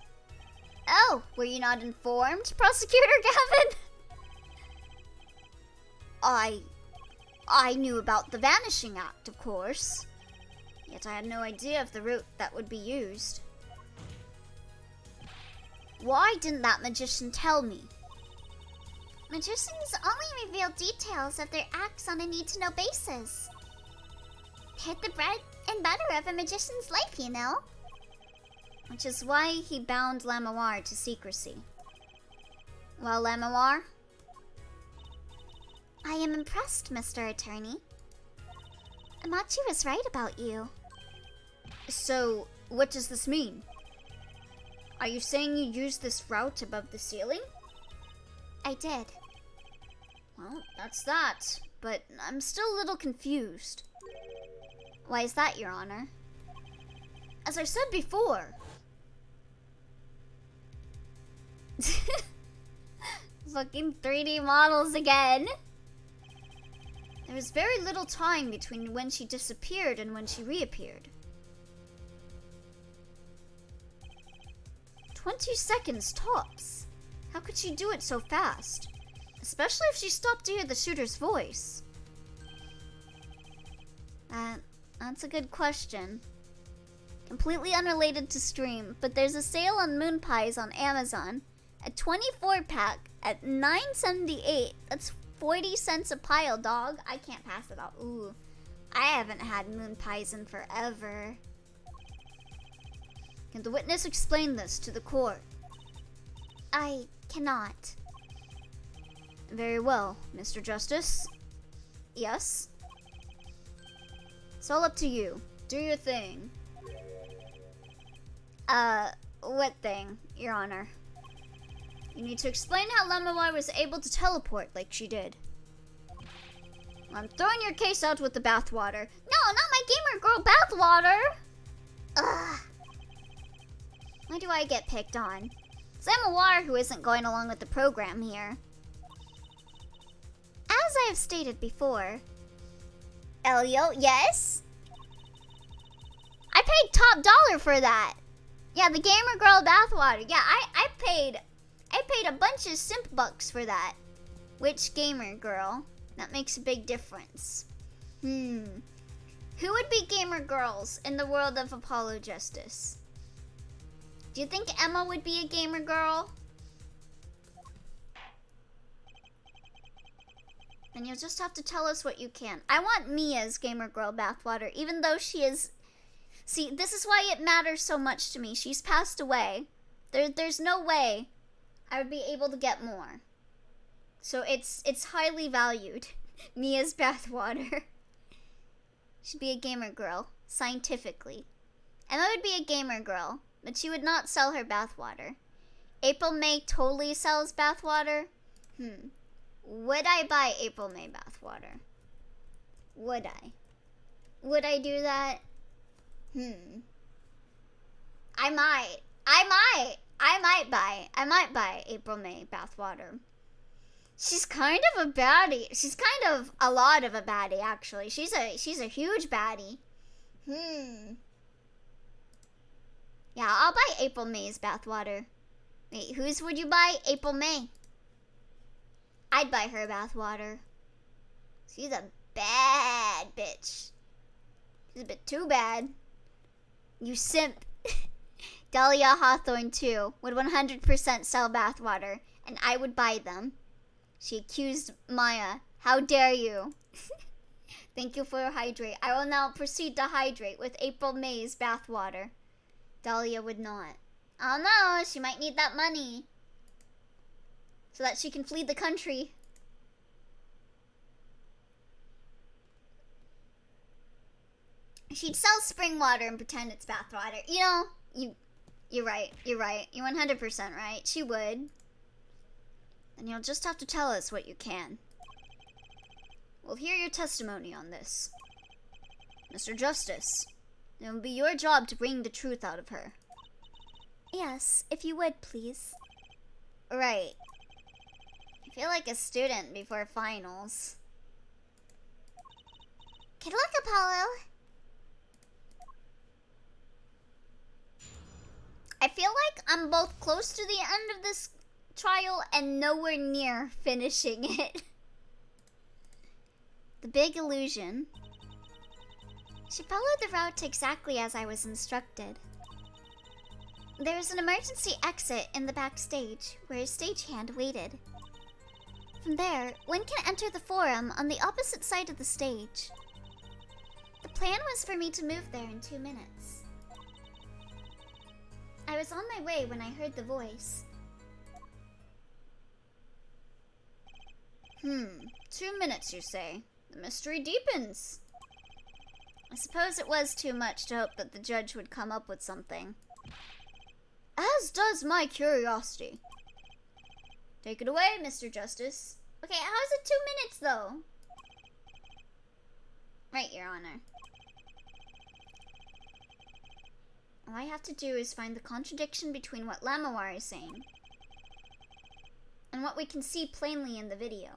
Oh, were you not informed, Prosecutor Gavin? I knew about the Vanishing Act, of course. Yet I had no idea of the route that would be used. Why didn't that magician tell me? Magicians only reveal details of their acts on a need-to-know basis. They're the bread and butter of a magician's life, you know? Which is why he bound Lamoire to secrecy. Well, Lamoire? I am impressed, Mr. Attorney. Amachi was right about you. So, what does this mean? Are you saying you used this route above the ceiling? I did. Well, that's that. But I'm still a little confused. Why is that, Your Honor? As I said before. Fucking 3D models again. There was very little time between when she disappeared and when she reappeared. 20 seconds tops. How could she do it so fast? Especially if she stopped to hear the shooter's voice. That's a good question. Completely unrelated to stream, but there's a sale on moon pies on Amazon. A 24-pack at $9.78. That's 40 cents a pile, dog. I can't pass it up. Ooh. I haven't had moon pies in forever. Can the witness explain this to the court? I cannot. Very well, Mr. Justice. Yes? It's all up to you. Do your thing. What thing, Your Honor? You need to explain how Lamoire was able to teleport like she did. I'm throwing your case out with the bathwater. No, not my gamer girl bathwater! Ugh. Why do I get picked on? It's Lamoire who isn't going along with the program here. As I have stated before... Elio, yes? I paid top dollar for that. Yeah, the gamer girl bathwater. Yeah, I paid a bunch of simp bucks for that. Which gamer girl? That makes a big difference. Who would be gamer girls in the world of Apollo Justice? Do you think Emma would be a gamer girl? And you'll just have to tell us what you can. I want Mia's gamer girl bathwater, even though she is... See, this is why it matters so much to me. She's passed away. There's no way I would be able to get more. So it's highly valued. Mia's bathwater. She'd be a gamer girl, scientifically. Emma would be a gamer girl, but she would not sell her bathwater. April May totally sells bathwater. Would I buy April May bathwater? Would I? Would I do that? I might buy April May bathwater. She's kind of a baddie. She's kind of a lot of a baddie, actually. She's a huge baddie. Yeah, I'll buy April May's bathwater. Wait, whose would you buy? April May. I'd buy her bathwater. She's a bad bitch. She's a bit too bad. You simp. Dahlia Hawthorne too would 100% sell bathwater, and I would buy them. She accused Maya. How dare you? Thank you for your hydrate. I will now proceed to hydrate with April May's bathwater. Dahlia would not. Oh no, she might need that money so that she can flee the country. She'd sell spring water and pretend it's bathwater. You know, you're right. You're 100% right. She would. And you'll just have to tell us what you can. We'll hear your testimony on this. Mr. Justice, it will be your job to bring the truth out of her. Yes, if you would, please. Right. I feel like a student before finals. Good luck, Apollo. I feel like I'm both close to the end of this trial and nowhere near finishing it. The big illusion. She followed the route exactly as I was instructed. There's an emergency exit in the backstage where a stagehand waited. From there, one can enter the forum on the opposite side of the stage. The plan was for me to move there in 2 minutes. I was on my way when I heard the voice. 2 minutes, you say? The mystery deepens. I suppose it was too much to hope that the judge would come up with something. As does my curiosity. Take it away, Mr. Justice. Okay, how is it 2 minutes, though? Right, Your Honor. All I have to do is find the contradiction between what Lamawar is saying and what we can see plainly in the video.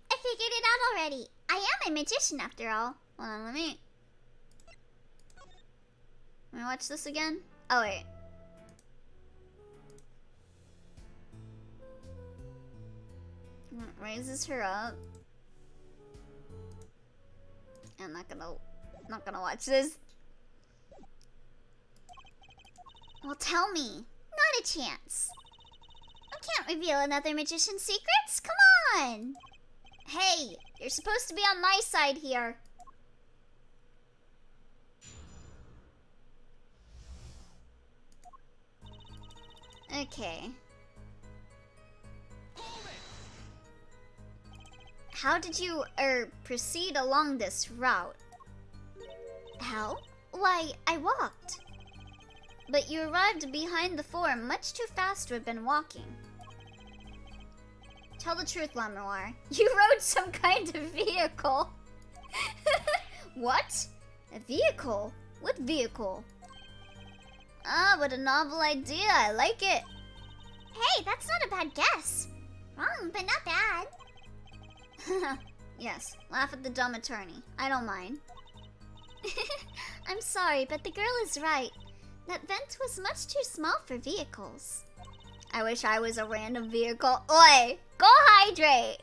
I figured it out already. I am a magician after all. Hold on, let me watch this again? Oh, wait. Raises her up. I'm not gonna watch this. Well, tell me. Not a chance. I can't reveal another magician's secrets. Come on. Hey, you're supposed to be on my side here. Okay. How did you, proceed along this route? How? Why, I walked. But you arrived behind the forum much too fast to have been walking. Tell the truth, Lamawar. You rode some kind of vehicle. What? A vehicle? What vehicle? Ah, what a novel idea. I like it. Hey, that's not a bad guess. Wrong, but not bad. Yes, laugh at the dumb attorney. I don't mind. I'm sorry, but the girl is right. That vent was much too small for vehicles. I wish I was a random vehicle. Oi! Go hydrate!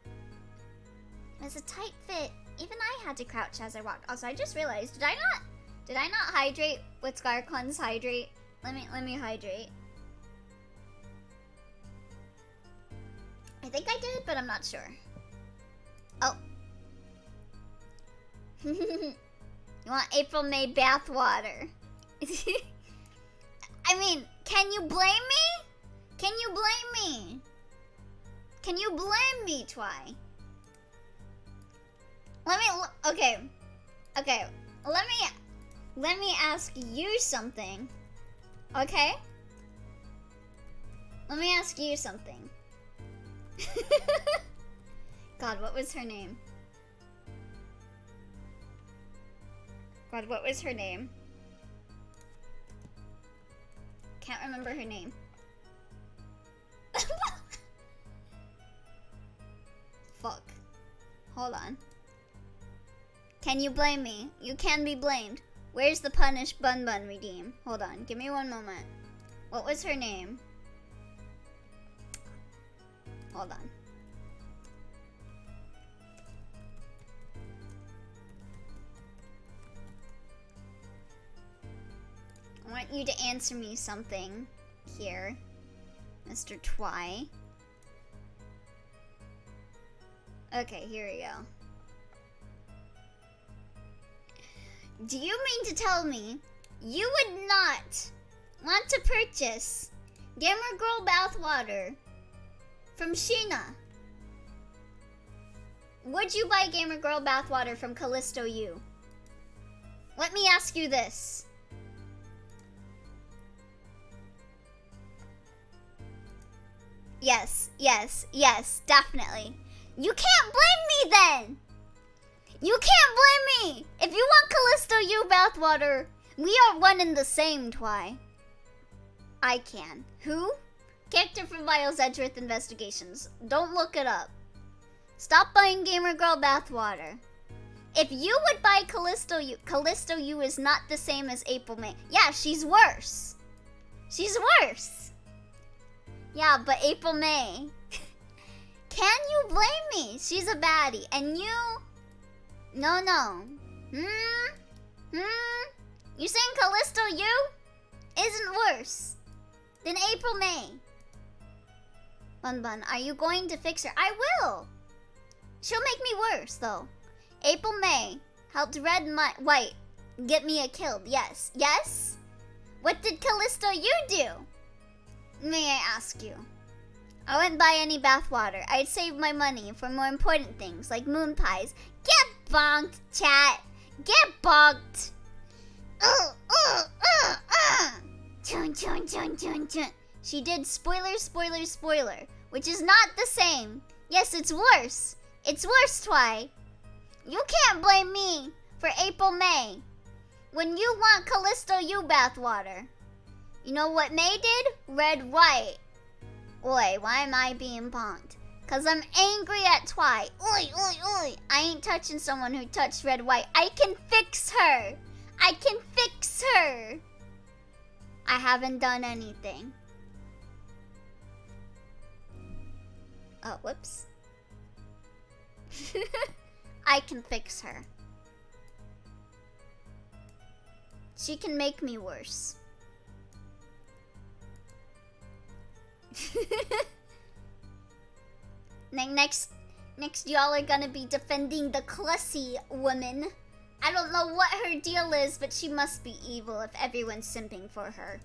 It was a tight fit. Even I had to crouch as I walked. Also, I just realized, did I not hydrate with Scarcon's hydrate? Let me hydrate. I think I did, but I'm not sure. Oh. You want April May bathwater? I mean, can you blame me? Can you blame me? Can you blame me, Twy? Okay. Let me ask you something. Okay? Let me ask you something. God, what was her name? God, what was her name? Can't remember her name. Fuck. Hold on. Can you blame me? You can be blamed. Where's the punish bun bun redeem? Hold on, give me one moment. What was her name? Hold on. I want you to answer me something here, Mr. Twy. Okay, here we go. Do you mean to tell me you would not want to purchase Gamer Girl bathwater from Sheena? Would you buy Gamer Girl bathwater from Callisto U? Let me ask you this. Yes, yes, yes, definitely. You can't blame me then! You can't blame me! If you want Callisto U bathwater, we are one and the same, Twy. I can. Who? Character from Miles Edgeworth Investigations. Don't look it up. Stop buying Gamer Girl bathwater. If you would buy Callisto U is not the same as April May. Yeah, she's worse. She's worse. Yeah, but April May. Can you blame me? She's a baddie. And you... No. You saying Callisto U isn't worse than April May? Bun Bun, are you going to fix her? I will. She'll make me worse, though. April May helped White get me a kill. Yes. Yes? What did Callisto U do? May I ask you? I wouldn't buy any bathwater. I'd save my money for more important things, like moon pies. Get bonked, chat. Get bonked. Chun. She did spoiler, which is not the same. Yes, it's worse. It's worse, Twy. You can't blame me for April May when you want Callisto U bathwater. You know what May did? Red, white. Oi, why am I being punked? Cause I'm angry at Twy. Oi. I ain't touching someone who touched red, white. I can fix her. I haven't done anything. Oh, whoops. I can fix her. She can make me worse. Next y'all are gonna be defending the Clussy woman. I don't know what her deal is, but she must be evil if everyone's simping for her.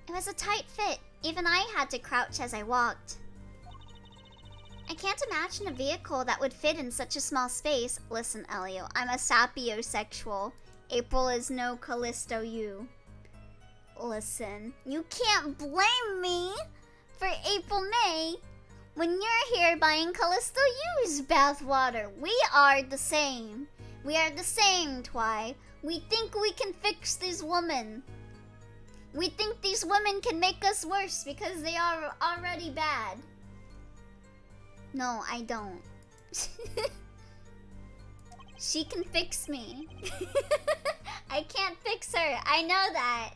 It was a tight fit. Even I had to crouch as I walked. I can't imagine a vehicle that would fit in such a small space. Listen, Elio, I'm a sapiosexual. April is no Callisto U. Listen, you can't blame me for April May when you're here buying Callisto U's bathwater. We are the same. We are the same, Twy. We think we can fix these women. We think these women can make us worse because they are already bad. No, I don't. She can fix me. I can't fix her. I know that.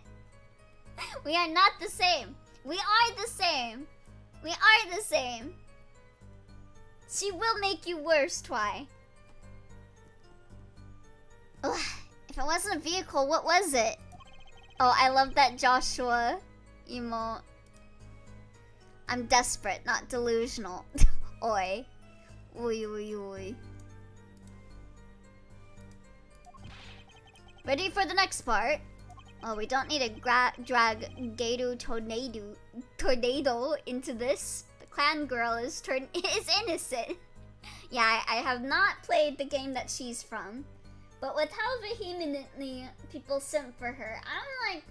We are not the same. We are the same. We are the same. She will make you worse, Twy. Ugh, if it wasn't a vehicle, what was it? Oh, I love that Joshua emote. I'm desperate, not delusional. Oi. Oi. Ready for the next part? Oh, we don't need to drag Gato Tornado into this. The clan girl is innocent. Yeah, I have not played the game that she's from. But with how vehemently people simp for her, I'm like,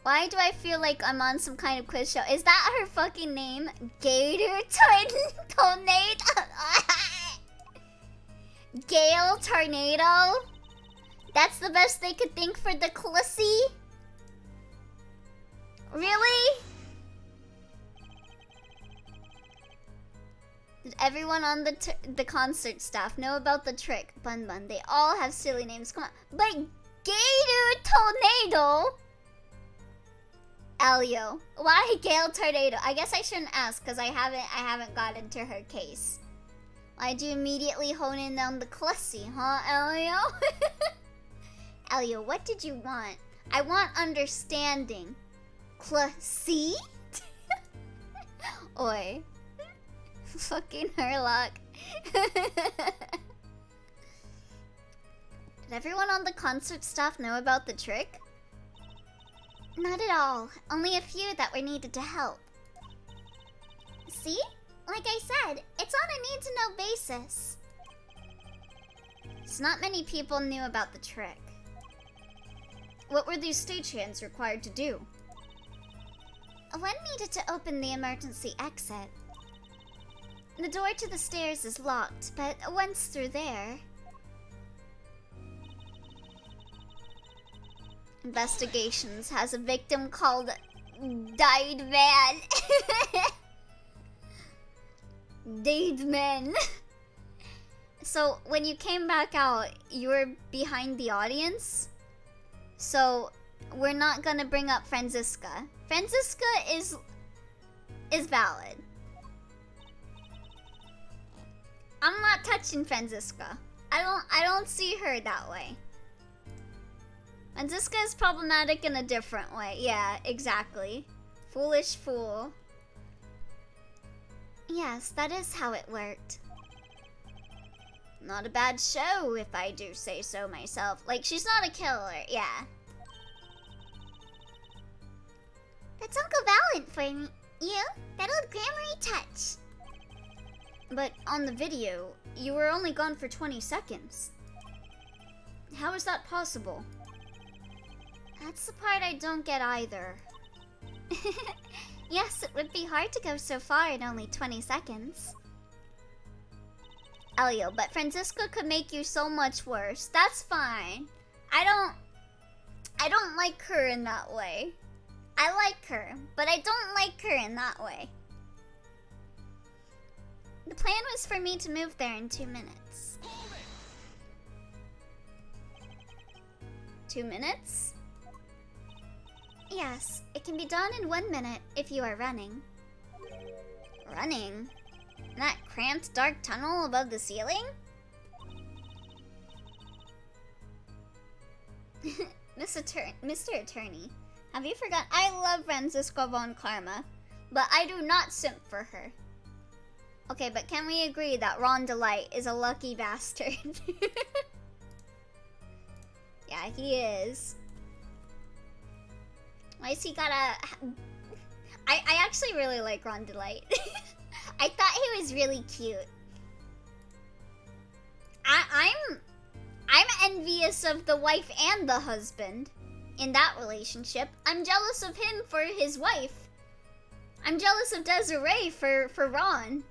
Why do I feel like I'm on some kind of quiz show? Is that her fucking name? Gator Tornado? Gale Tornado? That's the best they could think for the Clissy? Really? Did everyone on the concert staff know about the trick? Bun Bun, they all have silly names. Come on. But Gator Tornado? Elio. Why Gale Tornado? I guess I shouldn't ask because I haven't got into her case. Why'd you immediately hone in on the Clussy, huh, Elio? Elio, what did you want? I want understanding. Clussy? Oi. Fucking Herlock. Did everyone on the concert staff know about the trick? Not at all. Only a few that were needed to help. See? Like I said, it's on a need-to-know basis. So not many people knew about the trick. What were these stagehands required to do? One needed to open the emergency exit. The door to the stairs is locked, but once through there... Investigations has a victim called Died Man. Died Man. So when you came back out, you were behind the audience. So we're not gonna bring up Franziska. Franziska is valid. I'm not touching Franziska. I don't see her that way. Franziska is problematic in a different way. Yeah, exactly. Foolish fool. Yes, that is how it worked. Not a bad show, if I do say so myself. Like, she's not a killer, yeah. That's Uncle Valiant for me. You? That old grammary touch. But on the video, you were only gone for 20 seconds. How is that possible? That's the part I don't get either. Yes, it would be hard to go so far in only 20 seconds. Elio, but Franziska could make you so much worse. That's fine. I don't like her in that way. I like her, but I don't like her in that way. The plan was for me to move there in 2 minutes. 2 minutes? Yes, it can be done in 1 minute if you are running. Running? In that cramped, dark tunnel above the ceiling? Mr. Attorney, have you forgotten? I love Franziska von Karma, but I do not simp for her. Okay, but can we agree that Ron Delight is a lucky bastard? Yeah, he is. Why has he got a... I actually really like Ron Delight. I thought he was really cute. I'm envious of the wife and the husband in that relationship. I'm jealous of him for his wife. I'm jealous of Desiree for Ron.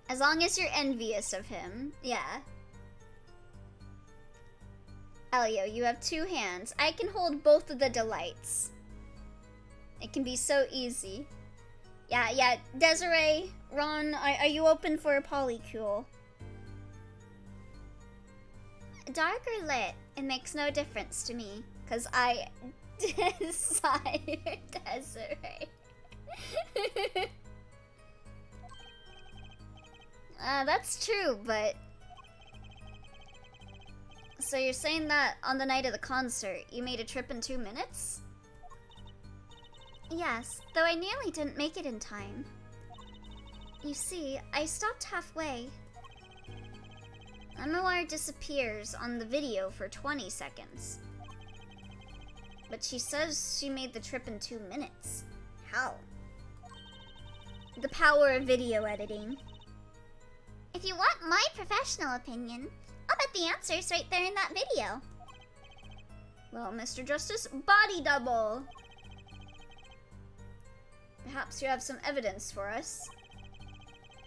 As long as you're envious of him, yeah. Elio, you have 2 hands. I can hold both of the delights. It can be so easy. Yeah, Desiree, Ron, are you open for a polycule? Dark or lit, it makes no difference to me. Cause I desire Desiree. That's true, but... So you're saying that on the night of the concert, you made a trip in 2 minutes? Yes, though I nearly didn't make it in time. You see, I stopped halfway. Amoir disappears on the video for 20 seconds. But she says she made the trip in 2 minutes. How? The power of video editing. If you want my professional opinion, I'll bet the answer's right there in that video. Well, Mr. Justice, body double. Perhaps you have some evidence for us.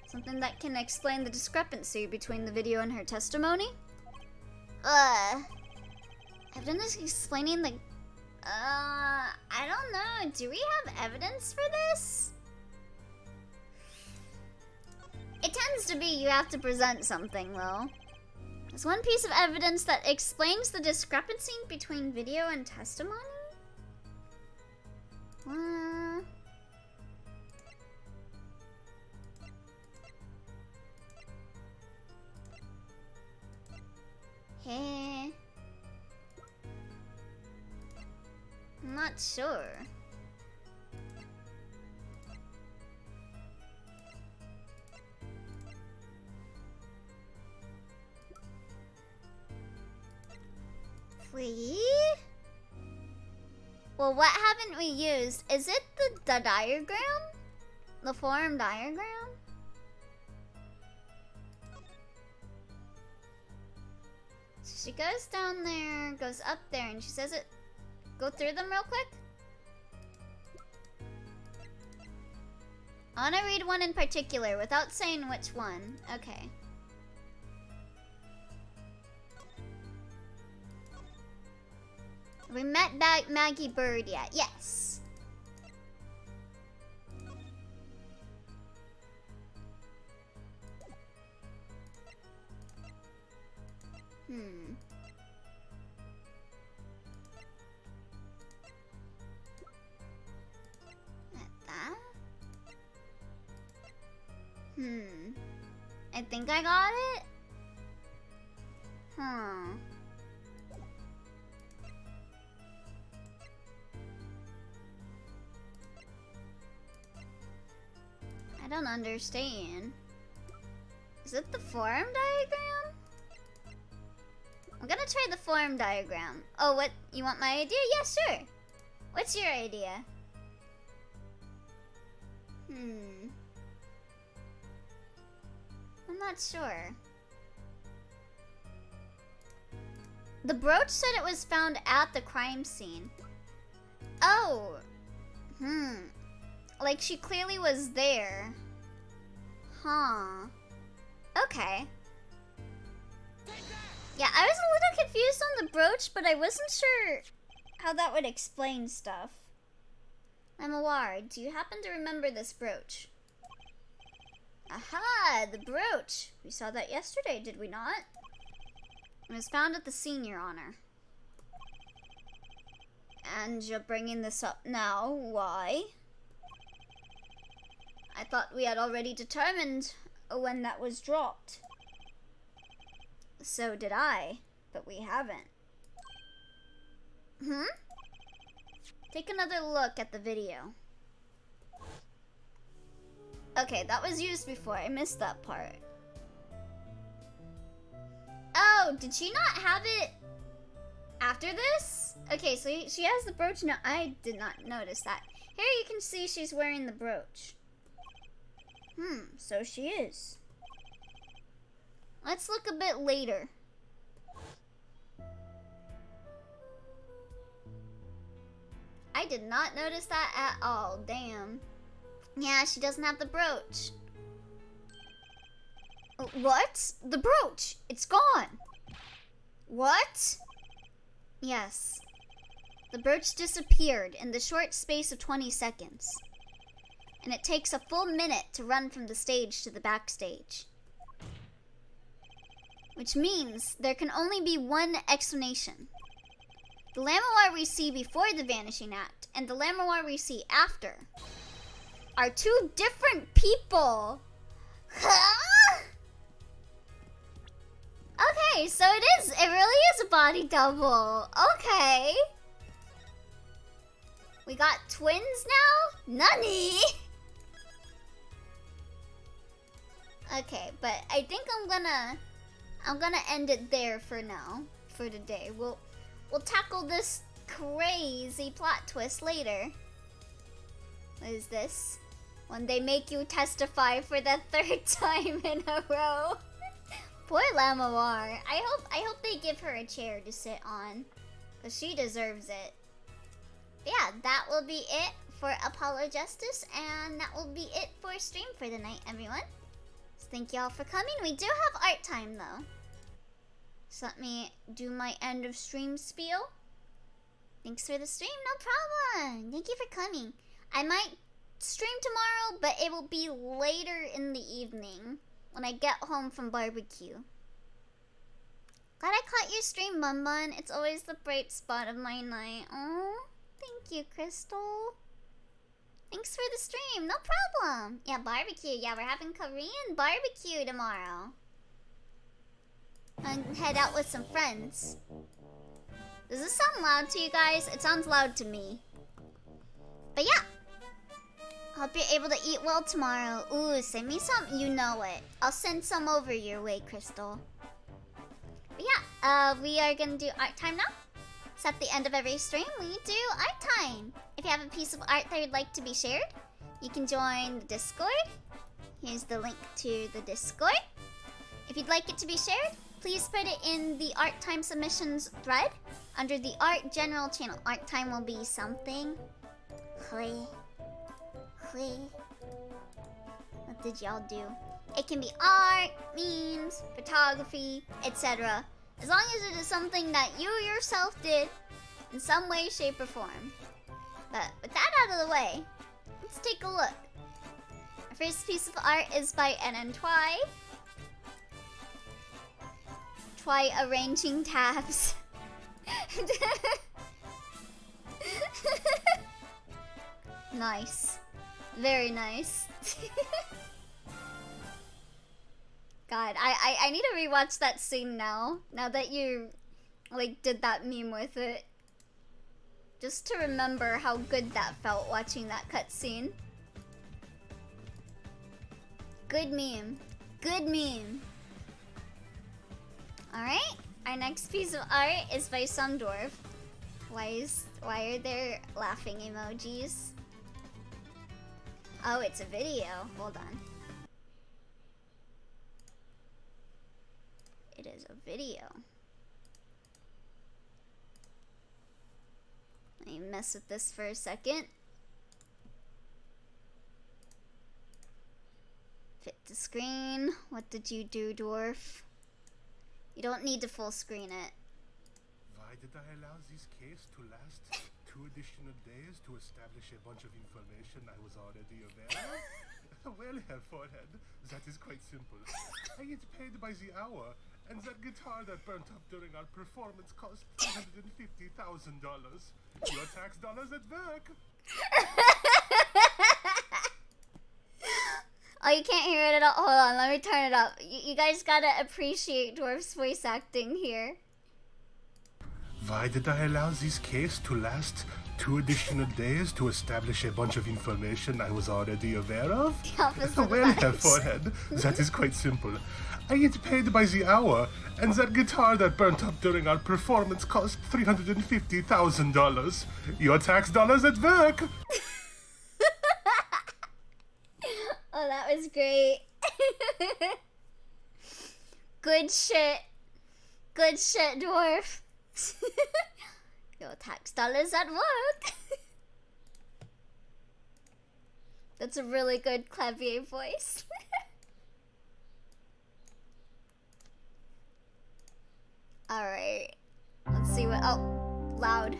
Something that can explain the discrepancy between the video and her testimony? Evidence explaining the... I don't know. Do we have evidence for this? It tends to be you have to present something, though. There's one piece of evidence that explains the discrepancy between video and testimony? Hey. I'm not sure. Well, what haven't we used? Is it the diagram? The forum diagram? So she goes down there, goes up there, and she says it. Go through them real quick. I want to read one in particular without saying which one. Okay. We met Maggie Bird yet? Yes. Like that? I think I got it? I don't understand. Is it the forum diagram? I'm gonna try the forum diagram. Oh, what? You want my idea? Yeah, sure. What's your idea? I'm not sure. The brooch said it was found at the crime scene. Oh. Like she clearly was there. Huh. Okay. Yeah, I was a little confused on the brooch, but I wasn't sure how that would explain stuff. Lamawar, do you happen to remember this brooch? Aha, the brooch. We saw that yesterday, did we not? It was found at the scene, Your Honor. And you're bringing this up now. Why? I thought we had already determined when that was dropped. So did I, but we haven't. Take another look at the video. Okay, that was used before. I missed that part. Oh, did she not have it after this? Okay, so she has the brooch now. I did not notice that. Here you can see she's wearing the brooch. So she is. Let's look a bit later. I did not notice that at all. Damn. Yeah, she doesn't have the brooch. What? The brooch! It's gone! What? Yes. The brooch disappeared in the short space of 20 seconds. And it takes a full minute to run from the stage to the backstage. Which means there can only be one explanation. The Lamawar we see before the Vanishing Act and the Lamawar we see after are two different people. Huh? Okay, so it really is a body double. Okay. We got twins now? Nani? Okay, but I think I'm gonna end it there for now, for today. We'll tackle this crazy plot twist later. What is this? When they make you testify for the 3rd time in a row. Poor Lamawar. I hope they give her a chair to sit on. Because she deserves it. But yeah, that will be it for Apollo Justice. And that will be it for stream for the night, everyone. So thank you all for coming. We do have art time, though. So let me do my end of stream spiel. Thanks for the stream, no problem. Thank you for coming. I might stream tomorrow, but it will be later in the evening when I get home from barbecue. Glad I caught your stream, Bun Bun. It's always the bright spot of my night. Oh, thank you, Crystal. Thanks for the stream, no problem. Yeah, barbecue. Yeah, we're having Korean barbecue tomorrow. And head out with some friends. Does this sound loud to you guys? It sounds loud to me. But yeah. Hope you're able to eat well tomorrow. Ooh, send me some. You know it. I'll send some over your way, Crystal. But yeah, we are gonna do art time now. So at the end of every stream, we do art time. If you have a piece of art that you'd like to be shared, you can join the Discord. Here's the link to the Discord. If you'd like it to be shared, please put it in the art time submissions thread under the art general channel. Art time will be something. What did y'all do? It can be art, memes, photography, etc. As long as it is something that you yourself did in some way, shape, or form. But with that out of the way, let's take a look. Our first piece of art is by NN Twy. Twy arranging tabs. Nice. Very nice. God, I need to rewatch that scene now. Now that you, like, did that meme with it. Just to remember how good that felt watching that cutscene. Good meme. Good meme. Alright, our next piece of art is by Sundorf. Why are there laughing emojis? Oh, it's a video. Hold on. It is a video. Let me mess with this for a second. Fit to screen. What did you do, dwarf? You don't need to full screen it. Why did I allow this case to last 2 additional days to establish a bunch of information I was already aware of? Well, Herr Forehead, that is quite simple. I get paid by the hour, and that guitar that burnt up during our performance cost $350,000. Your tax dollars at work. Oh, you can't hear it at all. Hold on, let me turn it up. You guys gotta appreciate Dwarf's voice acting here. Why did I allow this case to last 2 additional days to establish a bunch of information I was already aware of? Well, Herr Forehead, that is quite simple. I get paid by the hour, and that guitar that burnt up during our performance cost $350,000. Your tax dollars at work. Oh, that was great. Good shit. Good shit, dwarf. Your tax dollars at work. That's a really good clavier voice. Alright. Let's see what... Oh, loud.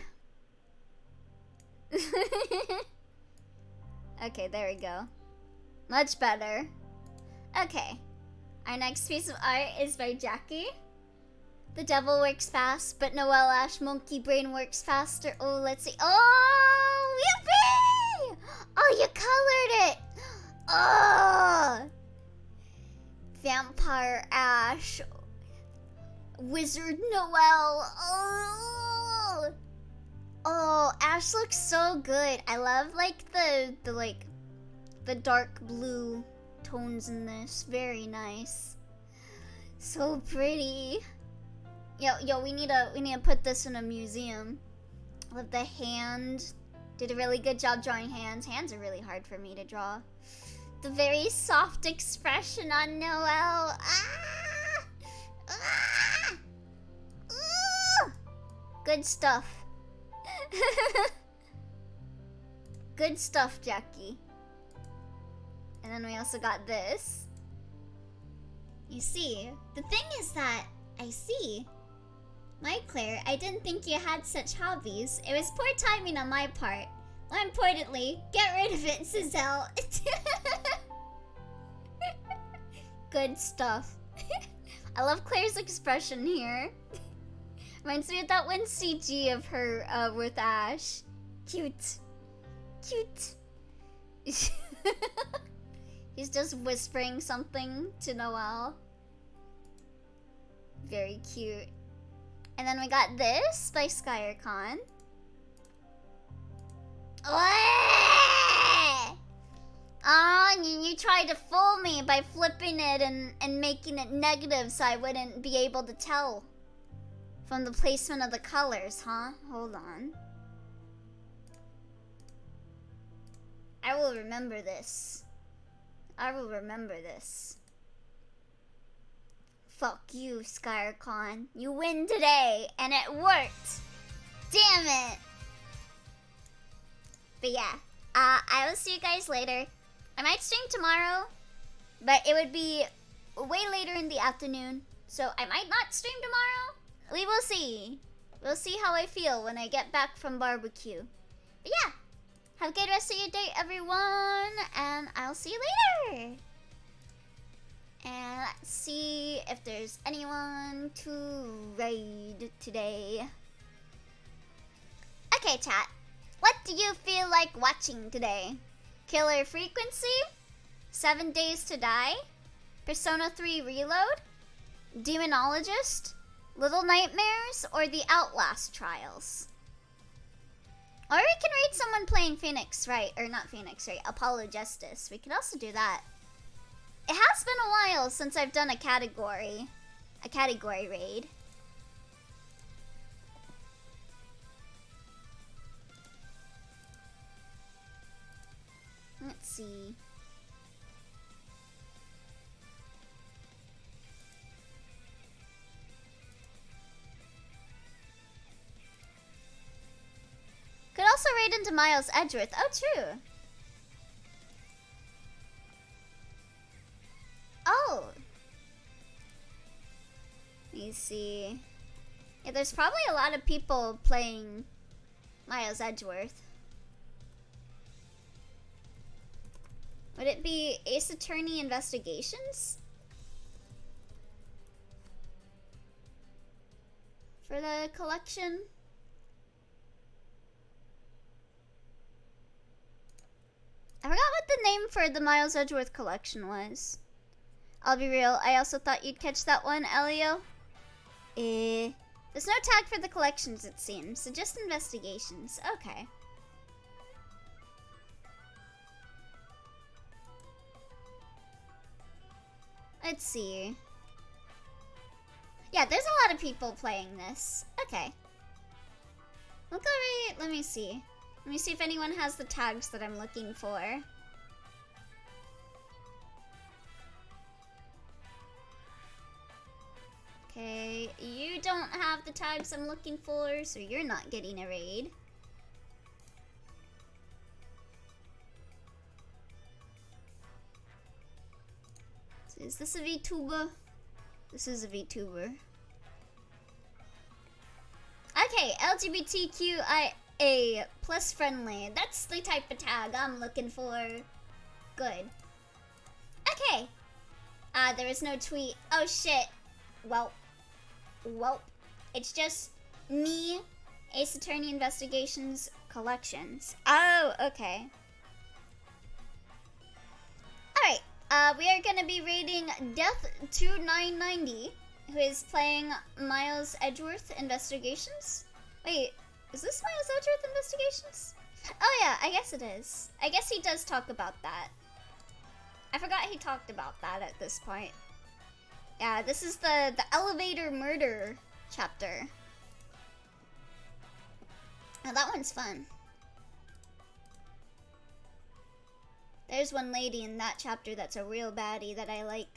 Okay, there we go. Much better. Okay. Our next piece of art is by Jackie. The devil works fast, but Noel Ash monkey brain works faster. Oh, let's see. Oh, yippee! Oh, you colored it. Oh, Vampire Ash, Wizard Noel. Oh, Ash looks so good. I love like the dark blue tones in this. Very nice. So pretty. Yo, we need to put this in a museum. I love the hand. Did a really good job drawing hands. Hands are really hard for me to draw. The very soft expression on Noel. Ah! Ah! Ooh! Good stuff. Good stuff, Jackie. And then we also got this. You see, the thing is that, I see. My Claire, I didn't think you had such hobbies. It was poor timing on my part. More importantly, get rid of it, Giselle. Good stuff. I love Claire's expression here. Reminds me of that one CG of her with Ash. Cute. Cute. He's just whispering something to Noelle. Very cute. And then we got this by SkyerCon. Oh, you tried to fool me by flipping it and making it negative so I wouldn't be able to tell from the placement of the colors, huh? Hold on. I will remember this. I will remember this. Fuck you, SkyerCon. You win today, and it worked. Damn it. But yeah, I will see you guys later. I might stream tomorrow, but it would be way later in the afternoon, so I might not stream tomorrow. We will see. We'll see how I feel when I get back from barbecue. But yeah, have a good rest of your day, everyone, and I'll see you later. And let's see if there's anyone to raid today. Okay, chat. What do you feel like watching today? Killer Frequency? 7 Days to Die? Persona 3 Reload? Demonologist? Little Nightmares? Or the Outlast Trials? Or we can read someone playing Phoenix Wright, or not Phoenix Wright, Apollo Justice. We could also do that. It has been a while since I've done a category raid. Let's see. Could also raid into Miles Edgeworth. Oh, true. Oh. Let me see. Yeah, there's probably a lot of people playing Miles Edgeworth. Would it be Ace Attorney Investigations? For the collection? I forgot what the name for the Miles Edgeworth collection was. I'll be real, I also thought you'd catch that one, Elio. There's no tag for the collections, it seems, so just investigations. Okay. Let's see. Yeah, there's a lot of people playing this. Okay. We'll go right, let me see. Let me see if anyone has the tags that I'm looking for. Okay, you don't have the tags I'm looking for, so you're not getting a raid. So is this a VTuber? This is a VTuber. Okay, LGBTQIA plus friendly. That's the type of tag I'm looking for. Good. Okay. There is no tweet. Oh shit. Well, it's just me, Ace Attorney Investigations collections. Oh, okay. Alright, we are gonna be raiding Death2990, who is playing Miles Edgeworth Investigations. Wait, is this Miles Edgeworth Investigations? Oh yeah, I guess it is. I guess he does talk about that. I forgot he talked about that at this point. Yeah, this is the elevator murder chapter. Now that one's fun. There's one lady in that chapter that's a real baddie that I like.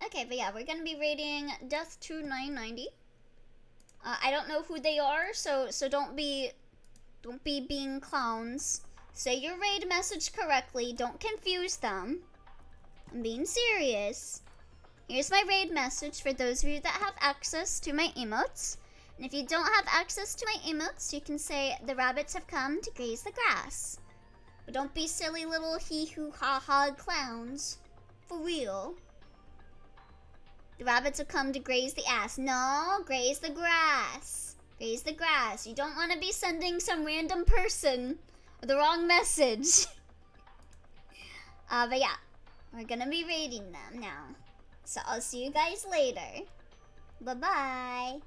Okay, but yeah, we're gonna be raiding Death2990. I don't know who they are, so don't be being clowns. Say your raid message correctly. Don't confuse them. I'm being serious. Here's my raid message for those of you that have access to my emotes. And if you don't have access to my emotes, you can say, the rabbits have come to graze the grass. But don't be silly little hee-hoo-ha-ha clowns. For real. The rabbits have come to graze the ass. No, graze the grass. Graze the grass. You don't want to be sending some random person the wrong message. But yeah, we're gonna be raiding them now. So I'll see you guys later. Bye-bye.